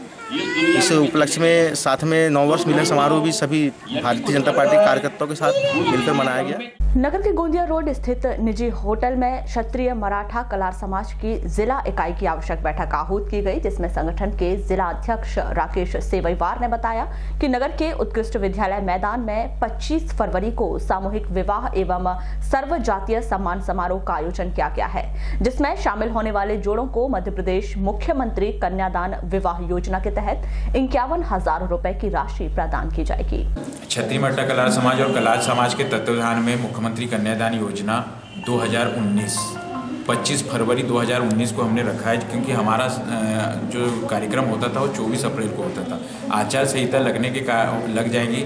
इस उपलक्ष्य में साथ में नववर्ष मिलन समारोह भी सभी भारतीय जनता पार्टी कार्यकर्ताओं के साथ मिलकर मनाया गया। नगर के गोंदिया रोड स्थित निजी होटल में क्षत्रिय मराठा कलार समाज की जिला इकाई की आवश्यक बैठक आहूत की गई, जिसमें संगठन के जिला अध्यक्ष राकेश सेवईवार ने बताया कि नगर के उत्कृष्ट विद्यालय मैदान में 25 फरवरी को सामूहिक विवाह एवं सर्व जातीय सम्मान समारोह का आयोजन किया गया है, जिसमें शामिल होने वाले जोड़ों को मध्य प्रदेश मुख्यमंत्री कन्यादान विवाह योजना के तहत 51,000 रुपए की राशि प्रदान की जाएगी। क्षत्रिय मराठा कलार समाज और कलार समाज के तत्वावधान में मुख्यमंत्री कन्यादान योजना 2019 25 फरवरी 2019 को हमने रखा है, क्योंकि हमारा जो कार्यक्रम होता था वो 24 अप्रैल को होता था। आचार संहिता लग जाएगी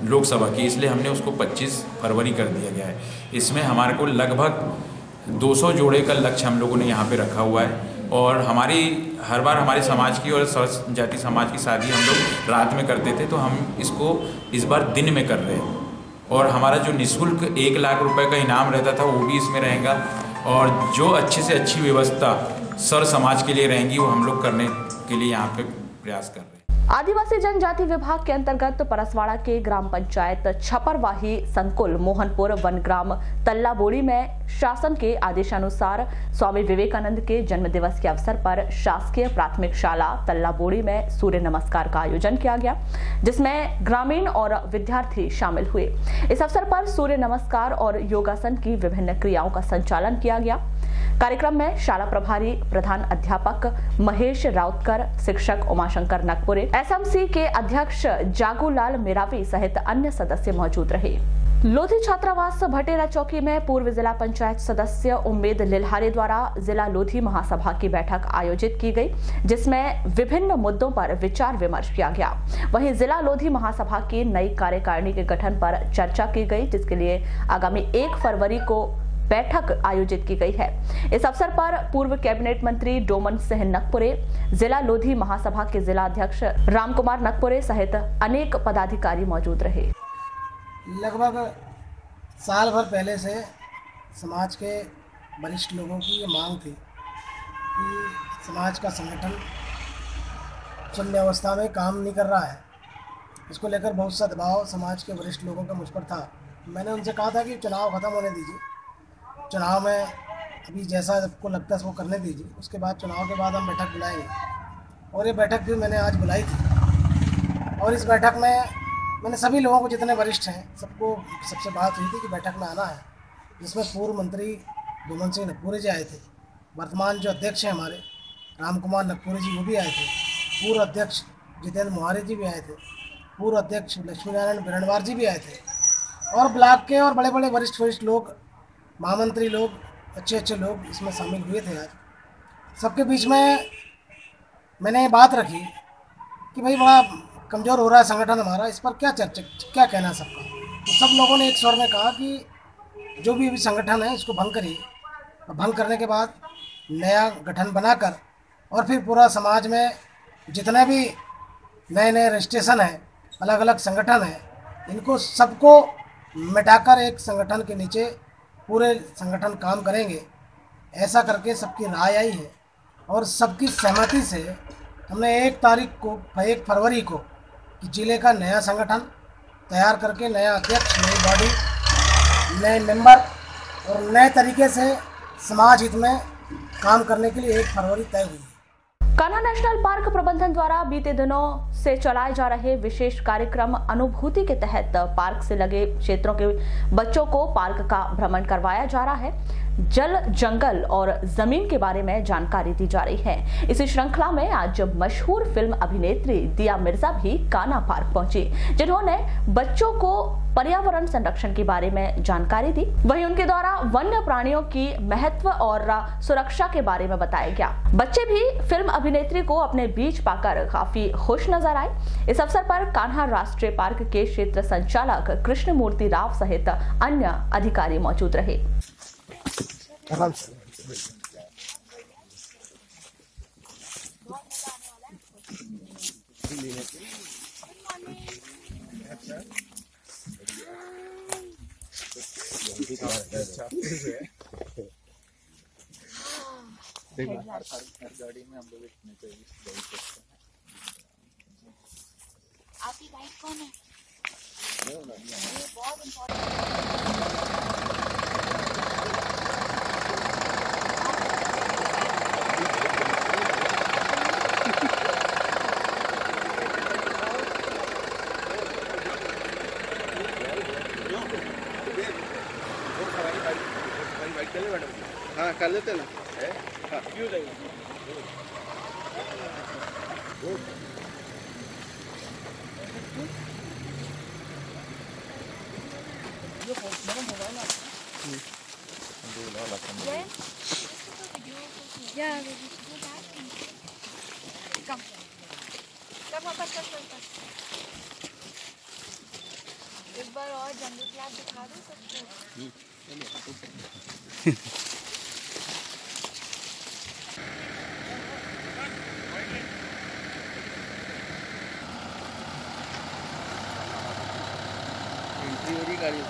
लोकसभा की, इसलिए हमने उसको 25 फरवरी कर दिया गया है। इसमें हमारे को लगभग 200 जोड़े का लक्ष्य हम लोगों ने यहाँ पे रखा हुआ है। और हर बार हमारे समाज की और सर्व जाति समाज की शादी हम लोग रात में करते थे, तो हम इसको इस बार दिन में कर रहे हैं। और हमारा जो निःशुल्क 1 लाख रुपए का इनाम रहता था वो भी इसमें रहेगा, और जो अच्छे से अच्छी व्यवस्था सर्व समाज के लिए रहेंगी वो हम लोग करने के लिए यहाँ पे प्रयास कर रहे हैं। आदिवासी जनजाति विभाग के अंतर्गत परसवाड़ा के ग्राम पंचायत छपरवाही संकुल मोहनपुर वनग्राम तल्लाबोड़ी में शासन के आदेशानुसार स्वामी विवेकानंद के जन्म दिवस के अवसर पर शासकीय प्राथमिक शाला तल्लाबोड़ी में सूर्य नमस्कार का आयोजन किया गया, जिसमें ग्रामीण और विद्यार्थी शामिल हुए। इस अवसर पर सूर्य नमस्कार और योगासन की विभिन्न क्रियाओं का संचालन किया गया। कार्यक्रम में शाला प्रभारी प्रधान अध्यापक महेश राउतकर, शिक्षक उमाशंकर नकपुरे, एसएमसी के अध्यक्ष जागूलाल मेरावी सहित अन्य सदस्य मौजूद रहे। लोधी छात्रावास भटेरा चौकी में पूर्व जिला पंचायत सदस्य उम्मेद लिल्हारे द्वारा जिला लोधी महासभा की बैठक आयोजित की गई, जिसमें विभिन्न मुद्दों पर विचार विमर्श किया गया। वहीं जिला लोधी महासभा की नई कार्यकारिणी के गठन पर चर्चा की गई, जिसके लिए आगामी 1 फरवरी को बैठक आयोजित की गई है। इस अवसर पर पूर्व कैबिनेट मंत्री डोमन सिंह नकपुरे, जिला लोधी महासभा के जिला अध्यक्ष रामकुमार नकपुरे सहित अनेक पदाधिकारी मौजूद रहे। लगभग साल भर पहले से समाज के वरिष्ठ लोगों की ये मांग थी कि समाज का संगठन शून्य अवस्था में काम नहीं कर रहा है। इसको लेकर बहुत सा दबाव समाज के वरिष्ठ लोगों का मुझ पर था। मैंने उनसे कहा था कि चुनाव खत्म होने दीजिए, चुनाव में अभी जैसा आपको लगता है वो करने दीजिए, उसके बाद चुनाव के बाद हम बैठक बुलाएंगे। और ये बैठक भी मैंने आज बुलाई थी, और इस बैठक में मैंने सभी लोगों को, जितने वरिष्ठ हैं, सबसे बात हुई थी कि बैठक में आना है, जिसमें पूर्व मंत्री डोमन सिंह नकपुरे जी आए थे, वर्तमान जो अध्यक्ष हैं हमारे रामकुमार नकपुरे जी वो भी आए थे, पूर्व अध्यक्ष जितेंद्र मोहारे जी भी आए थे, पूर्व अध्यक्ष लक्ष्मी नारायण बिरणवार जी भी आए थे, और ब्लॉक के और बड़े बड़े वरिष्ठ लोग, महामंत्री लोग, अच्छे लोग इसमें शामिल हुए थे। आज सबके बीच में मैंने ये बात रखी कि भाई बड़ा कमज़ोर हो रहा है संगठन हमारा, इस पर क्या चर्चा, क्या कहना सबका। तो सब लोगों ने एक स्वर में कहा कि जो भी संगठन है इसको भंग करिए, और भंग करने के बाद नया गठन बनाकर और फिर पूरा समाज में जितने भी नए रजिस्ट्रेशन हैं, अलग अलग संगठन हैं, इनको सबको मिटाकर एक संगठन के नीचे पूरे संगठन काम करेंगे। ऐसा करके सबकी राय आई है और सबकी सहमति से हमने 1 तारीख को 1 फरवरी को जिले का नया संगठन तैयार करके नया अध्यक्ष, नई बॉडी, नए मेंबर और नए तरीके से समाज हित में काम करने के लिए 1 फरवरी तय हुई। कान्हा नेशनल पार्क प्रबंधन द्वारा बीते दिनों से चलाए जा रहे विशेष कार्यक्रम अनुभूति के तहत पार्क से लगे क्षेत्रों के बच्चों को पार्क का भ्रमण करवाया जा रहा है, जल, जंगल और जमीन के बारे में जानकारी दी जा रही है। इसी श्रृंखला में आज मशहूर फिल्म अभिनेत्री दिया मिर्जा भी कान्हा पार्क पहुंची, जिन्होंने बच्चों को पर्यावरण संरक्षण के बारे में जानकारी दी। वहीं उनके द्वारा वन्य प्राणियों की महत्व और सुरक्षा के बारे में बताया गया। बच्चे भी फिल्म अभिनेत्री को अपने बीच पाकर काफी खुश नजर आए। इस अवसर पर कान्हा राष्ट्रीय पार्क के क्षेत्र संचालक कृष्णमूर्ति राव सहित अन्य अधिकारी मौजूद रहे। गाड़ी में हम लोग आपकी गाइड कौन है? बहुत इम्पोर्टेंट। हाँ कर लेते ना। हाँ क्यों जाएंगे? एक बार और जंगल क्लास दिखा दो सबको। गाड़ी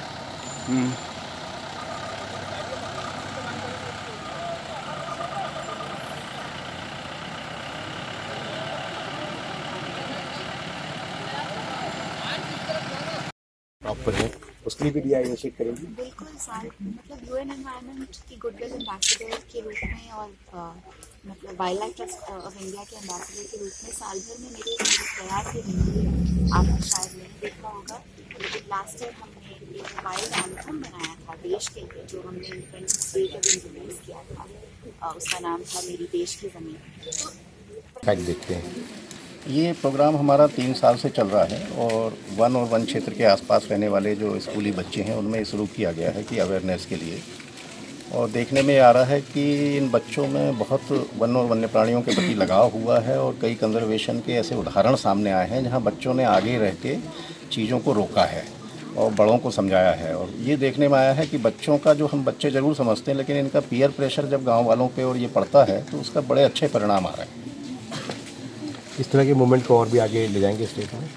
प्रॉपर है, उसके लिए भी DI इनिशिएट करेंगे। बिल्कुल सर, मतलब यूएन एनवायरनमेंट की गुडविल एम्बेसडर के रूप में और मतलब wild life trust of India के एम्बेसडर के रूप में साल भर में मेरे प्रयास ये नहीं है। आपने शायद नहीं देखा होगा, लेकिन लास्ट ईयर हमने एक वाइल्ड एंथम बनाया था देश के लिए, जो हमने इंडिपेंडेंस डे के दिन रिलीज किया था। उसका नाम था मेरी देश की ज़मीन। देखते हैं, ये प्रोग्राम हमारा 3 साल से चल रहा है और वन क्षेत्र के आसपास रहने वाले जो स्कूली बच्चे हैं उनमें शुरू किया गया है कि अवेयरनेस के लिए। और देखने में आ रहा है कि इन बच्चों में बहुत वन और वन्य प्राणियों के प्रति लगाव हुआ है और कई कंजर्वेशन के ऐसे उदाहरण सामने आए हैं जहां बच्चों ने आगे रह के चीज़ों को रोका है और बड़ों को समझाया है। और ये देखने में आया है कि बच्चों का, जो हम बच्चे ज़रूर समझते हैं, लेकिन इनका पीयर प्रेशर जब गाँव वालों पर और ये पड़ता है तो उसका बड़े अच्छे परिणाम आ रहे हैं। इस तरह के मूवमेंट को और भी आगे ले जाएंगे स्टेट में।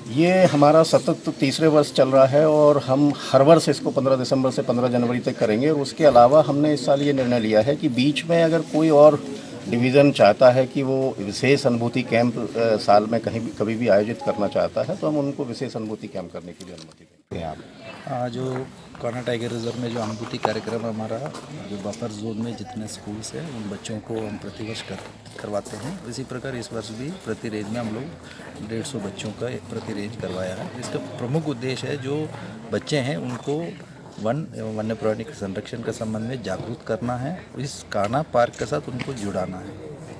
ये हमारा सतत 3रे वर्ष चल रहा है और हम हर वर्ष इसको 15 दिसंबर से 15 जनवरी तक करेंगे। और उसके अलावा हमने इस साल ये निर्णय लिया है कि बीच में अगर कोई और डिवीज़न चाहता है कि वो विशेष अनुभूति कैंप साल में कभी भी आयोजित करना चाहता है तो हम उनको विशेष अनुभूति कैंप करने की भी अनुमति देते हैं। आप जो कान्हा टाइगर रिजर्व में जो अनुभूति कार्यक्रम हमारा जो बफर जोन में जितने स्कूल्स हैं उन बच्चों को हम प्रतिवर्ष करवाते हैं। इसी प्रकार इस वर्ष भी प्रति रेंज में हम लोग 150 बच्चों का प्रति रेंज करवाया है। इसका प्रमुख उद्देश्य है जो बच्चे हैं उनको वन्य प्राणी के संरक्षण के संबंध में जागरूक करना है, इस कान्हा पार्क के साथ उनको जुड़ाना है,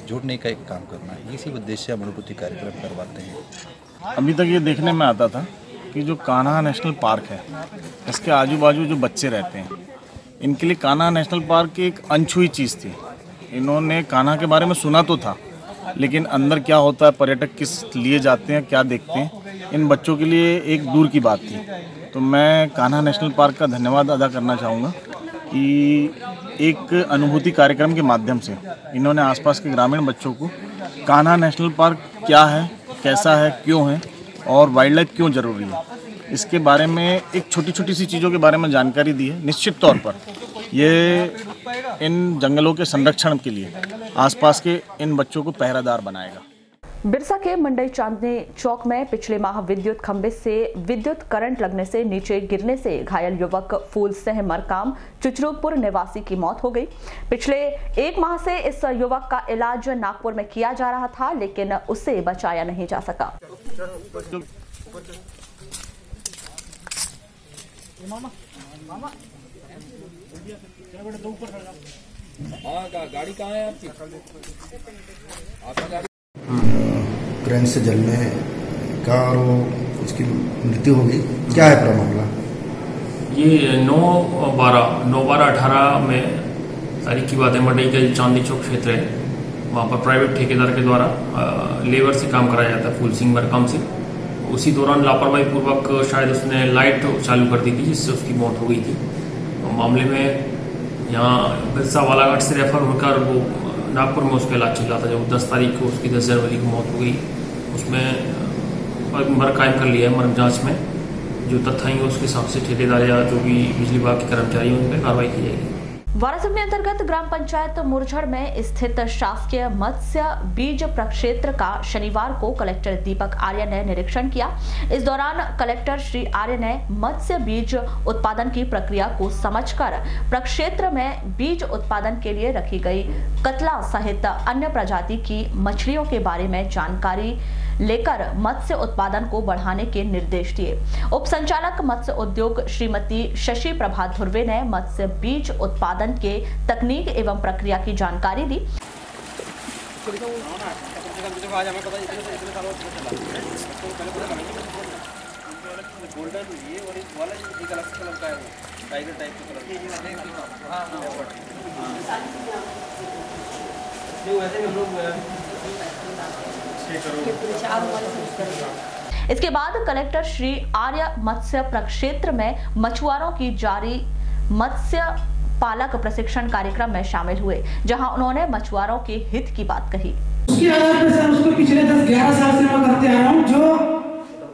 जोड़ने का एक काम करना है। इसी उद्देश्य से हम अनुभूति कार्यक्रम करवाते हैं। अभी तक ये देखने में आता था कि जो कान्हा नेशनल पार्क है इसके आजू बाजू जो बच्चे रहते हैं इनके लिए कान्हा नेशनल पार्क एक अनछुई चीज़ थी। इन्होंने कान्हा के बारे में सुना तो था, लेकिन अंदर क्या होता है, पर्यटक किस लिए जाते हैं, क्या देखते हैं, इन बच्चों के लिए एक दूर की बात थी। तो मैं कान्हा नेशनल पार्क का धन्यवाद अदा करना चाहूँगा कि एक अनुभूति कार्यक्रम के माध्यम से इन्होंने आसपास के ग्रामीण बच्चों को कान्हा नेशनल पार्क क्या है, कैसा है, क्यों है और वाइल्ड लाइफ क्यों ज़रूरी है, इसके बारे में एक छोटी छोटी सी चीज़ों के बारे में जानकारी दी है। निश्चित तौर पर ये इन जंगलों के संरक्षण के लिए आसपास के इन बच्चों को पहरादार बनाएगा। बिरसा के मंडई चांदनी चौक में पिछले माह विद्युत खंभे से विद्युत करंट लगने से नीचे गिरने से घायल युवक फूल सिंह मरकाम चुचरुकपुर निवासी की मौत हो गई। पिछले 1 माह से इस युवक का इलाज नागपुर में किया जा रहा था, लेकिन उसे बचाया नहीं जा सका। गाड़ी कहाँ है आपकी? करंट से जलने का और उसकी मृत्यु हो गई, क्या है पूरा मामला? ये 9/12/18 में तारीख की बात है। मडई का चांदनी चौक क्षेत्र है, वहाँ पर प्राइवेट ठेकेदार के द्वारा लेबर से काम कराया जाता है, फूल सिंह मरकाम से। उसी दौरान लापरवाही पूर्वक शायद उसने लाइट चालू कर दी थी, जिससे उसकी मौत हो गई थी। तो मामले में यहाँ बिरसा बालाघाट से रेफर होकर वो नागपुर में उसका इलाज चल रहा था। जब 10 तारीख को उसकी 10 जनवरी को मौत हो गई, उसमें मर्ग कायम कर लिया है। मर्ग जाँच में जो तथ्य आएंगे उसके हिसाब से ठेकेदार या जो भी बिजली विभाग के कर्मचारी हैं उन पर कार्रवाई की जाएगी। वारासिवनी अंतर्गत ग्राम पंचायत मुरझड़ में स्थित शासकीय मत्स्य बीज प्रक्षेत्र का शनिवार को कलेक्टर दीपक आर्य ने निरीक्षण किया। इस दौरान कलेक्टर श्री आर्य ने मत्स्य बीज उत्पादन की प्रक्रिया को समझकर प्रक्षेत्र में बीज उत्पादन के लिए रखी गई कतला सहित अन्य प्रजाति की मछलियों के बारे में जानकारी लेकर मत्स्य उत्पादन को बढ़ाने के निर्देश दिए। उप संचालक मत्स्य उद्योग श्रीमती शशि प्रभा ध्रुवे ने मत्स्य बीज उत्पादन के तकनीक एवं प्रक्रिया की जानकारी दी। इसके बाद कलेक्टर श्री आर्य मत्स्य प्रक्षेत्र में मछुआरों की जारी मत्स्य पालक प्रशिक्षण कार्यक्रम में शामिल हुए, जहां उन्होंने मछुआरों के हित की बात कही। उसके आधार पर सर उसको पिछले 10-11 साल से मैं करते आ रहा हूँ। जो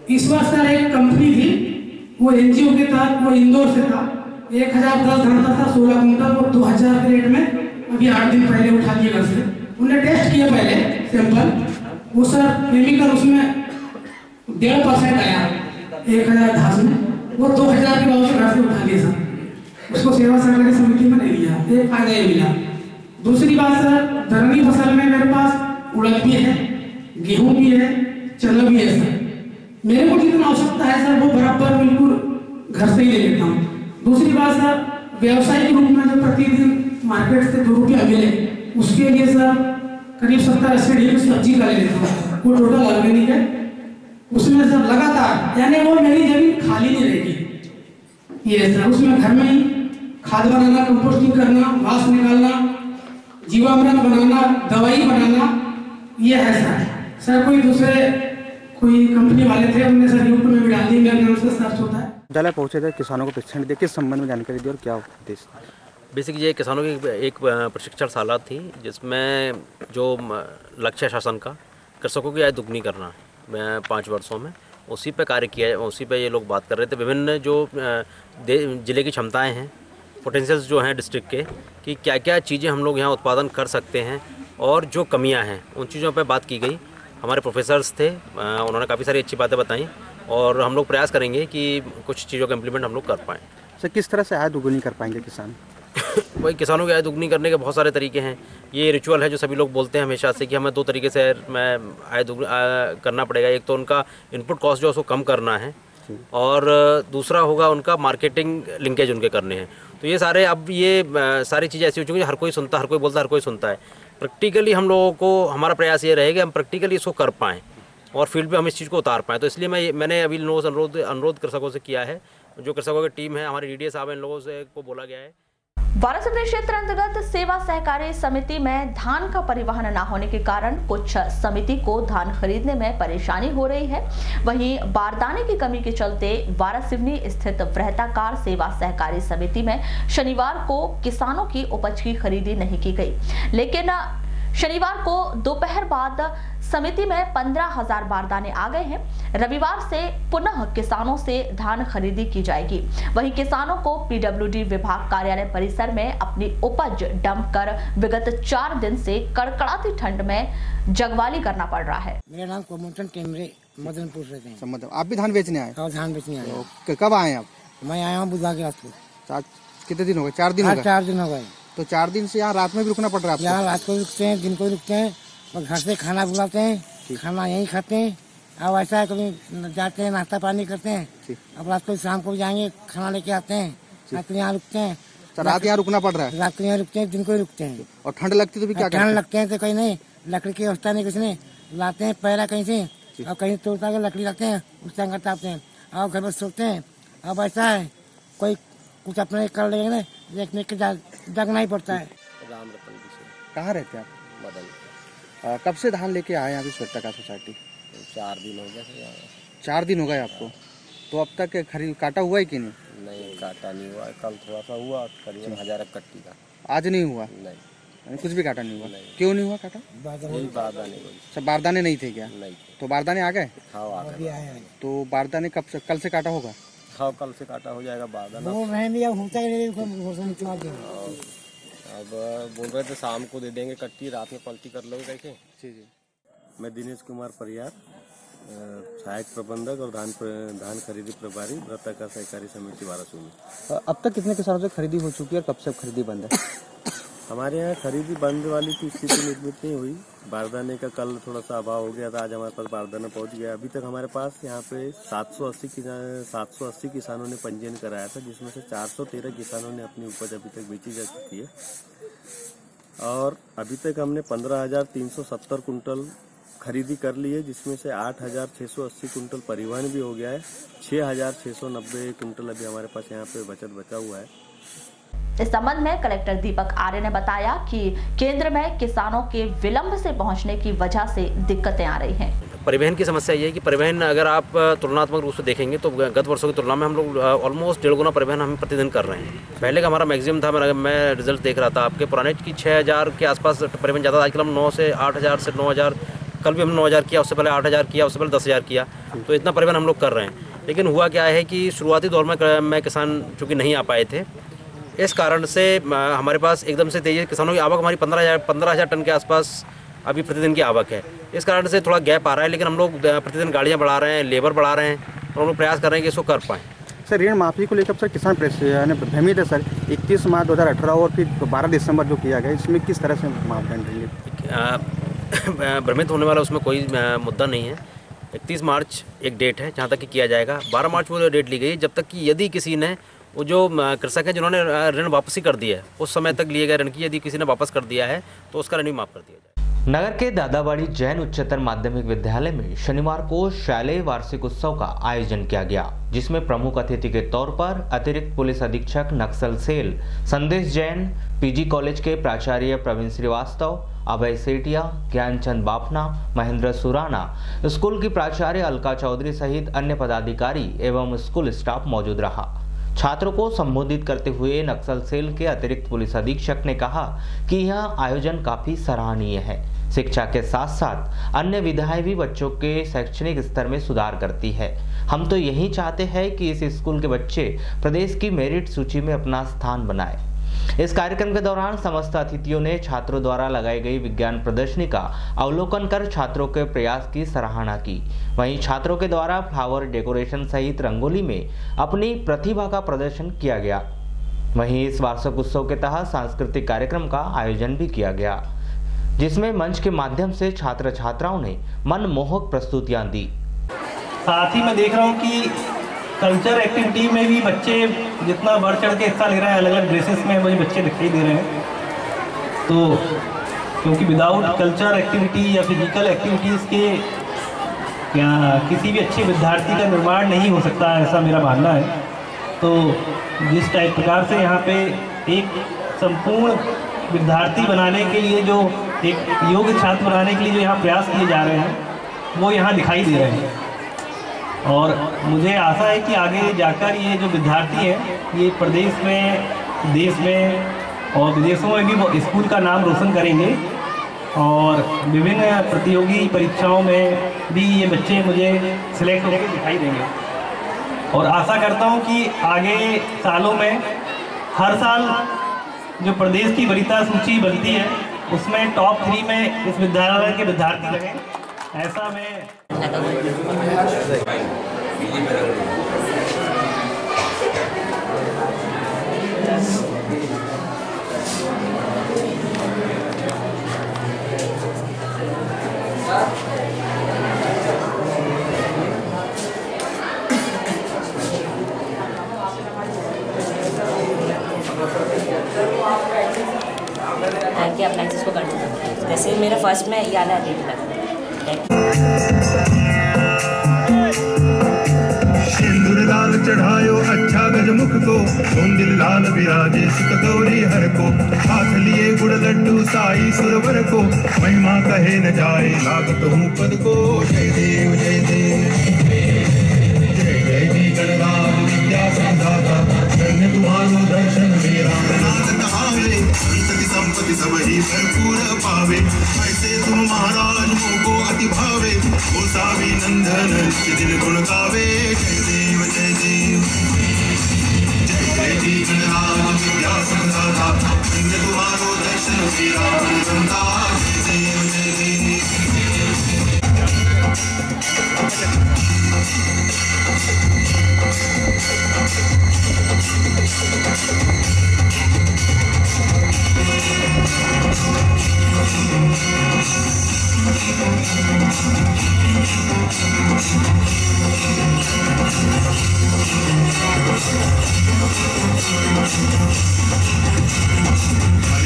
इस बार सर एक कंपनी थी, वो एनजीओ के तहत, वो इंदौर से था। 1010 धरता था, 16 कुंटल, वो 2000 के रेट में अभी 8 दिन पहले उठा लिए घर से। उन्हें टेस्ट किया पहले सैंपल, वो सर केमिकल उसमें 1.5% आया 1010 में, वो 2000 के भाव से घर से उठा लिए सर। उसको सेवा सहकारी समिति में नहीं लिया, एक फायदा ये मिला। दूसरी बात सर, दलहनी फसल में मेरे पास उड़द भी है, गेहूं भी है, चना भी है सर। मेरे को जितना आवश्यकता है सर वो बराबर बिल्कुल घर से ही ले लेता हूँ। दूसरी बात सर, व्यवसायिक रूप में जो प्रतिदिन मार्केट से 2 रुपया मिले, उसके लिए सर करीब 70-80 ढेर सब्जी का ले लेता हूँ। वो टोटल ऑर्गेनिक है, उसमें सर लगातार, यानी वो मेरी जमीन खाली नहीं रहेगी। ये सर उसमें घर में ही खाद बनाना, कंपोस्टिंग करना, घास निकालना, जीवामृत बनाना, दवाई बनाना, ये है सर। सर कोई कंपनी वाले थे, उन्होंने सर यूट्यूब में भी डाल दी, मेरे नाम से सर्च होता है। विद्यालय पहुंचे थे, किसानों को प्रशिक्षण दिया, किस संबंध में जानकारी दी और क्या उद्देश्य? बेसिक ये किसानों की एक प्रशिक्षण शाला थी, जिसमें जो लक्ष्य शासन का कृषकों की आय दुगनी करना 5 वर्षों में, उसी पे कार्य किया, उसी पे ये लोग बात कर रहे थे। विभिन्न जो ज़िले की क्षमताएं हैं, पोटेंशियल्स जो हैं डिस्ट्रिक्ट के, कि क्या क्या चीज़ें हम लोग यहाँ उत्पादन कर सकते हैं और जो कमियां हैं उन चीज़ों पे बात की गई। हमारे प्रोफेसर्स थे, उन्होंने काफ़ी सारी अच्छी बातें बताई और हम लोग प्रयास करेंगे कि कुछ चीज़ों का इम्प्लीमेंट हम लोग कर पाएँ। सर किस तरह से आय दुगनी कर पाएंगे किसान? वही किसानों की आय दुगनी करने के बहुत सारे तरीके हैं। ये रिचुअल है जो सभी लोग बोलते हैं हमेशा से कि हमें 2 तरीके से आय दुगनी करना पड़ेगा। एक तो उनका इनपुट कॉस्ट जो है उसको कम करना है, और दूसरा होगा उनका मार्केटिंग लिंकेज उनके करने हैं। तो ये सारे अब ये सारी चीज़ें ऐसी हो चुकी हैं, हर कोई सुनता, हर कोई बोलता, हर कोई सुनता है। प्रैक्टिकली हम लोगों को, हमारा प्रयास ये रहेगा हम प्रैक्टिकली इसको कर पाएँ और फील्ड पे हम इस चीज़ को उतार पाएँ। तो इसलिए मैंने अभी अनुरोध कृषकों से किया है, जो कृषकों की टीम है, हमारे डीडीए साहब, इन लोगों से को बोला गया है। वारासिवनी क्षेत्र अंतर्गत सेवा सहकारी समिति में धान का परिवहन न होने के कारण कुछ समिति को धान खरीदने में परेशानी हो रही है। वहीं बारदाने की कमी के चलते वारासिवनी स्थित वृहताकार सेवा सहकारी समिति में शनिवार को किसानों की उपज की खरीदी नहीं की गई, लेकिन शनिवार को दोपहर बाद समिति में 15,000 बारदाने आ गए हैं। रविवार से पुनः किसानों से धान खरीदी की जाएगी। वहीं किसानों को पीडब्ल्यूडी विभाग कार्यालय परिसर में अपनी उपज डंप कर विगत 4 दिन से कड़कड़ाती ठंड में जगवाली करना पड़ रहा है। मेरा नाम कोमोटन टेमरे, मदनपुर रहते हैं। आप भी धान बेचने आए? हाँ, धान बेचने आए। तो कब आए आप? मैं आया हूँ बुधवार की रात को। कितने दिन हो गए? 4 दिन हो गए। 4 दिन हो गए। तो 4 दिन से यहाँ रात में भी रुकना पड़ रहा है? यहाँ रात को रुकते हैं, दिन को रुकते हैं, और घर से खाना बुलाते हैं, खाना यहीं खाते हैं। अब ऐसा है कभी जाते हैं, नाश्ता पानी करते हैं, अब रात को शाम को जाएंगे, खाना लेके आते हैं, रात को यहाँ रुकते हैं। रात यहाँ रुकना पड़ रहा है? रात को यहाँ रुकते हैं, दिन को ही रुकते हैं। और ठंड लगती तो भी क्या करते हैं? ठंड लगते हैं तो कहीं नहीं, लकड़ी की व्यवस्था नहीं, कुछ नहीं, लाते हैं पहला कहीं से और कहीं तोड़ता के लकड़ी लाते हैं, उस टाइम तापते हैं और घर पर सोते हैं। अब ऐसा है कोई कुछ अपने कर लेंगे ना, देखने के जगना ही पड़ता है। राम रतन जी से। कहाँ रहते हैं आप? बदल। कब से धान लेके आए यहाँ पे स्वच्छता सोसाइटी? 4 दिन हो गए। 4 दिन हो गए आपको? तो अब तक खरीद काटा हुआ है कि नहीं? नहीं, काटा नहीं हुआ। कल थोड़ा सा हुआ, करीब 1000 कट्टी का। आज नहीं हुआ? नहीं, कुछ भी काटा नहीं हुआ? क्यों नहीं हुआ काटा? यही बारदाने। सब बारदाने नहीं थे क्या? नहीं। तो बारदाने आ गए? हाँ, आ गए। तो बारदाने कब से, कल से काटा होगा? हाँ, कल से काटा हो जाएगा बारदाना। अब बोल रहे थे शाम को दे देंगे कट्टी, रात में पलटी कर लोगे कैसे? जी जी। मैं दिनेश कुमार परियार, सहायक प्रबंधक और धान खरीदी प्रभारी व्रताकार सहकारी समिति वारासूनी। अब तक कितने किसानों से खरीदी हो चुकी है और कब से खरीदी बंद है? हमारे यहाँ खरीदी बंद वाली की स्थिति निर्मित नहीं हुई। बारदाने का कल थोड़ा सा अभाव हो गया था, आज हमारे पास बारदाना पहुंच गया। अभी तक हमारे पास यहाँ पे 780 किसानों ने पंजीयन कराया था, जिसमें से 413 किसानों ने अपनी उपज अभी तक बेची जा चुकी है। और अभी तक हमने 15,370 कुंटल खरीदी कर ली है, जिसमें से 8,680 कुंटल परिवहन भी हो गया है। 6,690 कुंटल अभी हमारे पास यहाँ पे बचत बचा हुआ है। इस संबंध में कलेक्टर दीपक आर्य ने बताया कि केंद्र में किसानों के विलंब से पहुंचने की वजह से दिक्कतें आ रही हैं। परिवहन की समस्या ये है कि परिवहन अगर आप तुलनात्मक रूप से देखेंगे तो गत वर्षों की तुलना में हम लोग ऑलमोस्ट 1.5 गुना परिवहन हम प्रतिदिन कर रहे हैं। पहले का हमारा मैक्सिमम था, मैं रिजल्ट देख रहा था आपके पुराने की 6,000 के आसपास परिवहन ज़्यादा था। आजकल हम 9 से 8,000 से 9,000, कल भी हम 9,000 किया, उससे पहले 8,000 किया, उससे पहले 10,000 किया। तो इतना परिवहन हम लोग कर रहे हैं। लेकिन हुआ क्या है कि शुरुआती दौर में किसान चूँकि नहीं आ पाए थे, इस कारण से हमारे पास एकदम से तेजी किसानों की आवक हमारी 15,000 टन के आसपास अभी प्रतिदिन की आवक है। इस कारण से थोड़ा गैप आ रहा है, लेकिन हम लोग प्रतिदिन गाड़ियाँ बढ़ा रहे हैं, लेबर बढ़ा रहे हैं और हम लोग प्रयास कर रहे हैं कि इसको कर पाएँ। सर, ऋण माफ़ी को लेकर सर किसान भ्रमित है सर। 31 मार्च 2018 और फिर 12 दिसंबर जो किया गया, इसमें किस तरह से मापदंड रहेंगे? भ्रमित होने वाला उसमें कोई मुद्दा नहीं है। 31 मार्च एक डेट है जहाँ तक कि किया जाएगा। 12 मार्च वो डेट ली गई जब तक कि यदि किसी ने, वो जो कृषक है जिन्होंने ऋण वापसी कर दिया है, उस समय तक लिए गए ऋण की यदि किसी ने वापस कर दिया है तो उसका ऋण माफ कर दिया जाए। नगर के दादाबाड़ी जैन उच्चतर माध्यमिक विद्यालय में शनिवार को शालेय वार्षिक उत्सव का आयोजन किया गया, जिसमें प्रमुख अतिथि के तौर पर अतिरिक्त पुलिस अधीक्षक नक्सल cell Sandesh Jain, PG college के प्राचार्य प्रवीण श्रीवास्तव, अभय सेठिया, ज्ञानचंद बाफना, महेंद्र सुराना, स्कूल की प्राचार्य अलका चौधरी सहित अन्य पदाधिकारी एवं स्कूल स्टाफ मौजूद रहा। छात्रों को संबोधित करते हुए नक्सल सेल के अतिरिक्त पुलिस अधीक्षक ने कहा कि यह आयोजन काफी सराहनीय है। शिक्षा के साथ साथ अन्य विधाएं भी बच्चों के शैक्षणिक स्तर में सुधार करती है। हम तो यही चाहते हैं कि इस स्कूल के बच्चे प्रदेश की मेरिट सूची में अपना स्थान बनाएं। इस कार्यक्रम के दौरान समस्त अतिथियों ने छात्रों द्वारा लगाई गई विज्ञान प्रदर्शनी का अवलोकन कर छात्रों के प्रयास की सराहना की। वहीं छात्रों के द्वारा फ्लावर डेकोरेशन सहित रंगोली में अपनी प्रतिभा का प्रदर्शन किया गया। वहीं इस वार्षिक उत्सव के तहत सांस्कृतिक कार्यक्रम का आयोजन भी किया गया, जिसमें मंच के माध्यम से छात्र छात्राओं ने मनमोहक प्रस्तुतियां दी। साथ ही मैं देख रहा हूँ कि कल्चर एक्टिविटी में भी बच्चे जितना बढ़ चढ़ के हिस्सा ले रहे हैं, अलग अलग ड्रेसेस में मुझे बच्चे दिखाई दे रहे हैं। तो क्योंकि विदाउट कल्चर एक्टिविटी या फिजिकल एक्टिविटीज़ के या किसी भी अच्छे विद्यार्थी का निर्माण नहीं हो सकता, ऐसा मेरा मानना है। तो जिस टाइप प्रकार से यहाँ पे एक संपूर्ण विद्यार्थी बनाने के लिए, जो एक योग्य छात्र बनाने के लिए जो यहाँ प्रयास किए जा रहे हैं, वो यहाँ दिखाई दे रहे हैं। और मुझे आशा है कि आगे जाकर ये जो विद्यार्थी हैं, ये प्रदेश में, देश में और विदेशों में भी स्कूल का नाम रोशन करेंगे और विभिन्न प्रतियोगी परीक्षाओं में भी ये बच्चे मुझे सिलेक्ट होकर दिखाई देंगे। और आशा करता हूँ कि आगे सालों में हर साल जो प्रदेश की वरीयता सूची बनती है, उसमें टॉप 3 में इस विद्यालय के विद्यार्थी लगे, ऐसा मैं फर्स्ट में याना रेडी लगता है। सिंदूर लाल चढ़ायो अच्छा गजमुख को, धूंधिल लाल विराजे सुत गौरी हर को, हाथ लिए गुड़ लड्डू साई सुरवर को, महिमा कहे न जाए लागत हूँ पद को। जय देव जय देव जय जय जी गणराज विद्या संदाता, धन्य तुम्हारो दर्शन मेरा नाथ कहावे, संत की संपत्ति सब ही भरपूर पावे, ऐसे तुम महाराज मोको अति भावे, गोसावी नंदन नित्य दिन गुण गावे। जय देव जय देव जय जय जी गणराज विद्या संदाता, धन्य तुम्हारो दर्शन मेरा बनता। जय देव जय देव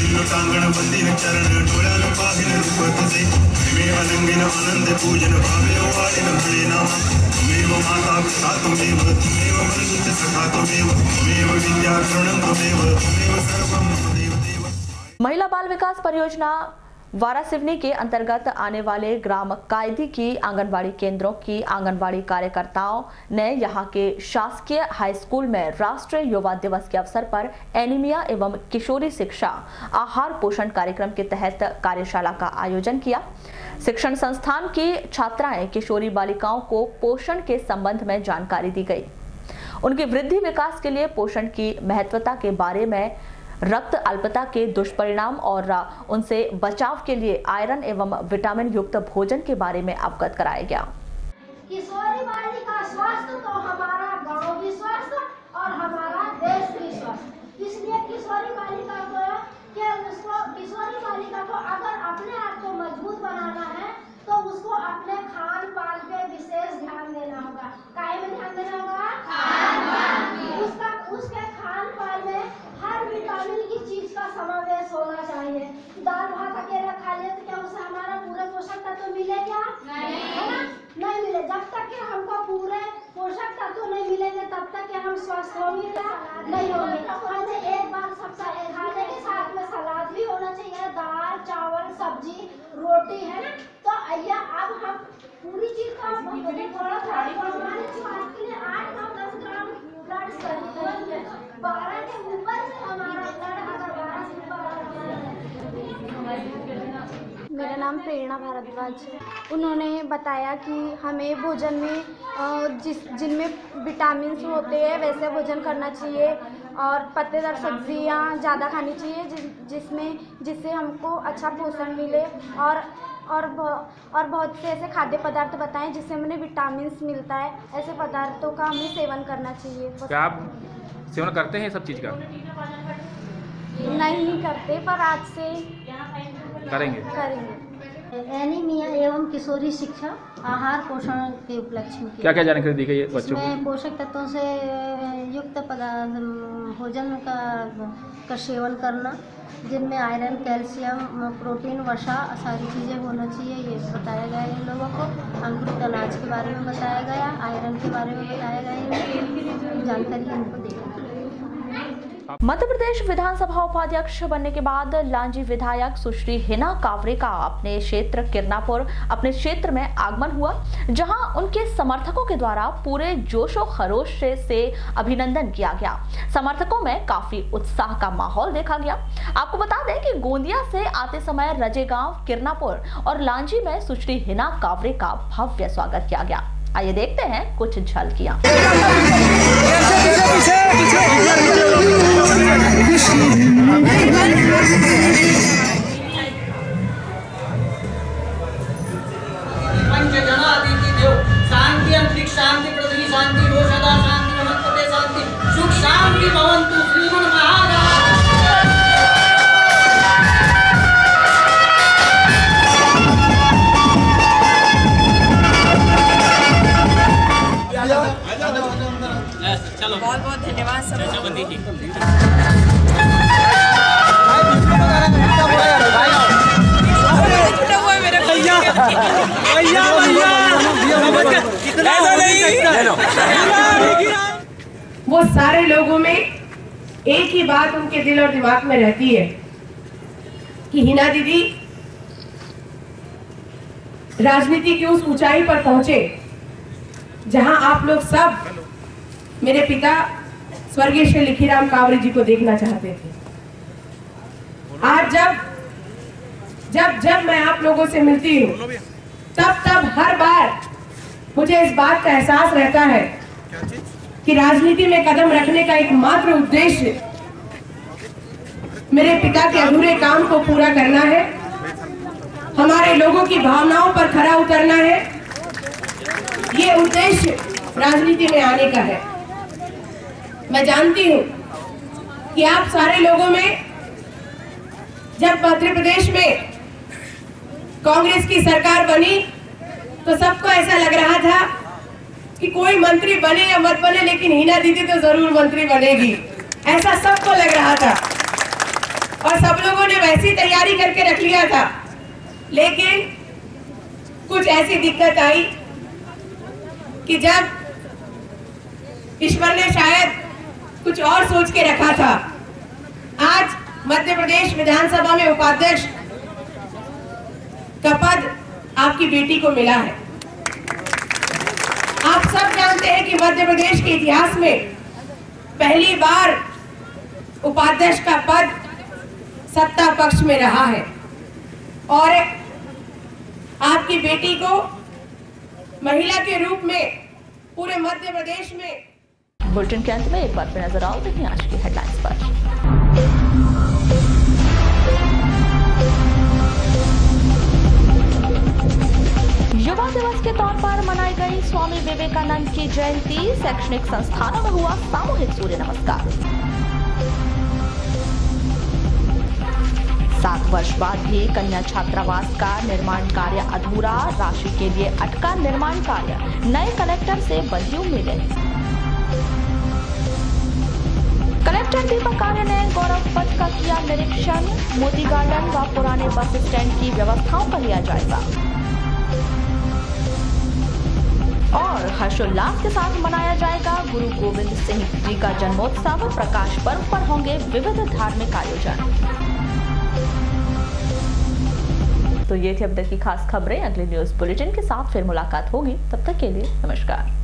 लोटांगण बंदीन चरण डोळ्यान पाहिन रूप तुझे, प्रेमे अलंगिन आनंद पूजन भावे वाळीन भळे नाम, तुमेव माता पिता तुमेव, तुमेव बंधुश्च सखा तुमेव, तुमेव विद्या शरणं तुमेव, तुमेव सर्वं देव देव। महिला बाल विकास परियोजना वारासिवनी के अंतर्गत आने वाले ग्राम कायदी की आंगनबाड़ी केंद्रों की आंगनबाड़ी कार्यकर्ताओं ने यहां के शासकीय हाई स्कूल में राष्ट्रीय युवा दिवस के अवसर पर एनीमिया एवं किशोरी शिक्षा आहार पोषण कार्यक्रम के तहत कार्यशाला का आयोजन किया। शिक्षण संस्थान की छात्राएं किशोरी बालिकाओं को पोषण के संबंध में जानकारी दी गई। उनके वृद्धि विकास के लिए पोषण की महत्वता के बारे में, रक्त अल्पता के दुष्परिणाम और उनसे बचाव के लिए आयरन एवं विटामिन युक्त भोजन के बारे में अवगत कराया गया। किशोरी बालिका स्वस्थ तो हमारा गांव भी स्वस्थ और हमारा देश भी स्वस्थ। इसलिए किशोरी बालिका को अगर अपने आप को मजबूत बनाना है तो उसको अपने खान पान पे विशेष ध्यान देना होगा। काहे में ध्यान देना होगा? उसके खान पान में हर विटामिन की चीज का समावेश होना चाहिए। दाल भात अकेला खा ले तो क्या उससे हमारा पूरे पोषक तत्व मिले क्या? नहीं मिले। जब तक कि हमको पूरे पोषक तत्व नहीं मिलेंगे तब तक कि हम स्वस्थ होंगे क्या? नहीं होंगे। हमने एक बार सबसे खाने के साथ में सलाद भी होना चाहिए, दाल चावल सब्जी रोटी, है ना। तो आइए अब हम पूरी चीज का थोड़ा के लिए 8-9-10 ग्राम ब्लड चाहिए। 12 के ऊपर से हमारा ब्लड अगर 12 से मेरा नाम प्रेरणा भारद्वाज है। उन्होंने बताया कि हमें भोजन में जिनमें विटामिन होते हैं वैसे भोजन करना चाहिए और पत्तेदार सब्जियां ज़्यादा खानी चाहिए जिससे हमको अच्छा पोषण मिले और बहुत से ऐसे खाद्य पदार्थ बताएं जिससे हमें विटामिन मिलता है। ऐसे पदार्थों का हमें सेवन करना चाहिए। क्या आप सेवन करते हैं सब चीज़ का? नहीं करते, पर आज से करेंगे। एनीमिया एवं किशोरी शिक्षा आहार पोषण के उपलक्ष्य में क्या क्या जानकारी दी गई है बच्चों को? इसमें पोषक तत्वों से युक्त पदार्थ भोजन का सेवन करना, जिनमें आयरन, कैल्शियम, प्रोटीन, वसा सारी चीज़ें होना चाहिए, ये बताया गया है इन लोगों को। अंकुरित अनाज के बारे में बताया गया, आयरन के बारे में बताया गया, जानकारी इनको दी। मध्य प्रदेश विधानसभा उपाध्यक्ष बनने के बाद लांजी विधायक सुश्री हिना कावरे का अपने क्षेत्र में आगमन हुआ, जहां उनके समर्थकों के द्वारा पूरे जोशो खरोश से अभिनंदन किया गया। समर्थकों में काफी उत्साह का माहौल देखा गया। आपको बता दें कि गोंदिया से आते समय रजेगांव, किरनापुर और लांजी में सुश्री हिना कावरे का भव्य स्वागत किया गया। आइए देखते हैं कुछ झलकियां। शांति अंतरिक्ष शांति पृथ्वी शांति सदा शांति नमस्ते शांति सुख शांति भवन्तु श्रीमन चलो बहुत बहुत धन्यवाद सब जी। वो सारे लोगों में एक ही बात उनके दिल और दिमाग में रहती है कि हिना दीदी राजनीति की उस ऊंचाई पर पहुंचे जहां आप लोग सब मेरे पिता स्वर्गीय श्री लिखीराम कांवरे जी को देखना चाहते थे। आज जब मैं आप लोगों से मिलती हूँ तब हर बार मुझे इस बात का एहसास रहता है कि राजनीति में कदम रखने का एकमात्र उद्देश्य मेरे पिता के अधूरे काम को पूरा करना है, हमारे लोगों की भावनाओं पर खरा उतरना है। ये उद्देश्य राजनीति में आने का है। मैं जानती हूँ कि आप सारे लोगों में जब मध्य प्रदेश में कांग्रेस की सरकार बनी तो सबको ऐसा लग रहा था कि कोई मंत्री बने या मत बने लेकिन हिना दीदी तो जरूर मंत्री बनेगी, ऐसा सबको लग रहा था और सब लोगों ने वैसी तैयारी करके रख लिया था। लेकिन कुछ ऐसी दिक्कत आई कि जब ईश्वर ने शायद कुछ और सोच के रखा था, आज मध्य प्रदेश विधानसभा में उपाध्यक्ष का पद आपकी बेटी को मिला है। आप सब जानते हैं कि मध्य प्रदेश के इतिहास में पहली बार उपाध्यक्ष का पद सत्ता पक्ष में रहा है और आपकी बेटी को महिला के रूप में पूरे मध्य प्रदेश में। बुलेटिन के अंत में एक बार फिर नजर आओ देखिए आज की हेडलाइंस पर। युवा दिवस के तौर पर मनाई गई स्वामी विवेकानंद की जयंती। शैक्षणिक संस्थानों में हुआ सामूहिक सूर्य नमस्कार। 7 वर्ष बाद भी कन्या छात्रावास का निर्माण कार्य अधूरा, राशि के लिए अटका निर्माण कार्य। नए कलेक्टर से बंधी उम्मीदें। कलेक्टर दीपक आर्य ने गौरव पथ का किया निरीक्षण। मोती गार्डन व पुराने बस स्टैंड की व्यवस्थाओं का लिया जायजा और हर्षोल्लास के साथ मनाया जाएगा गुरु गोविंद सिंह जी का जन्मोत्सव। प्रकाश पर्व पर होंगे विविध धार्मिक आयोजन। तो ये थी अब तक की खास खबरें। अगले न्यूज बुलेटिन के साथ फिर मुलाकात होगी, तब तक के लिए नमस्कार।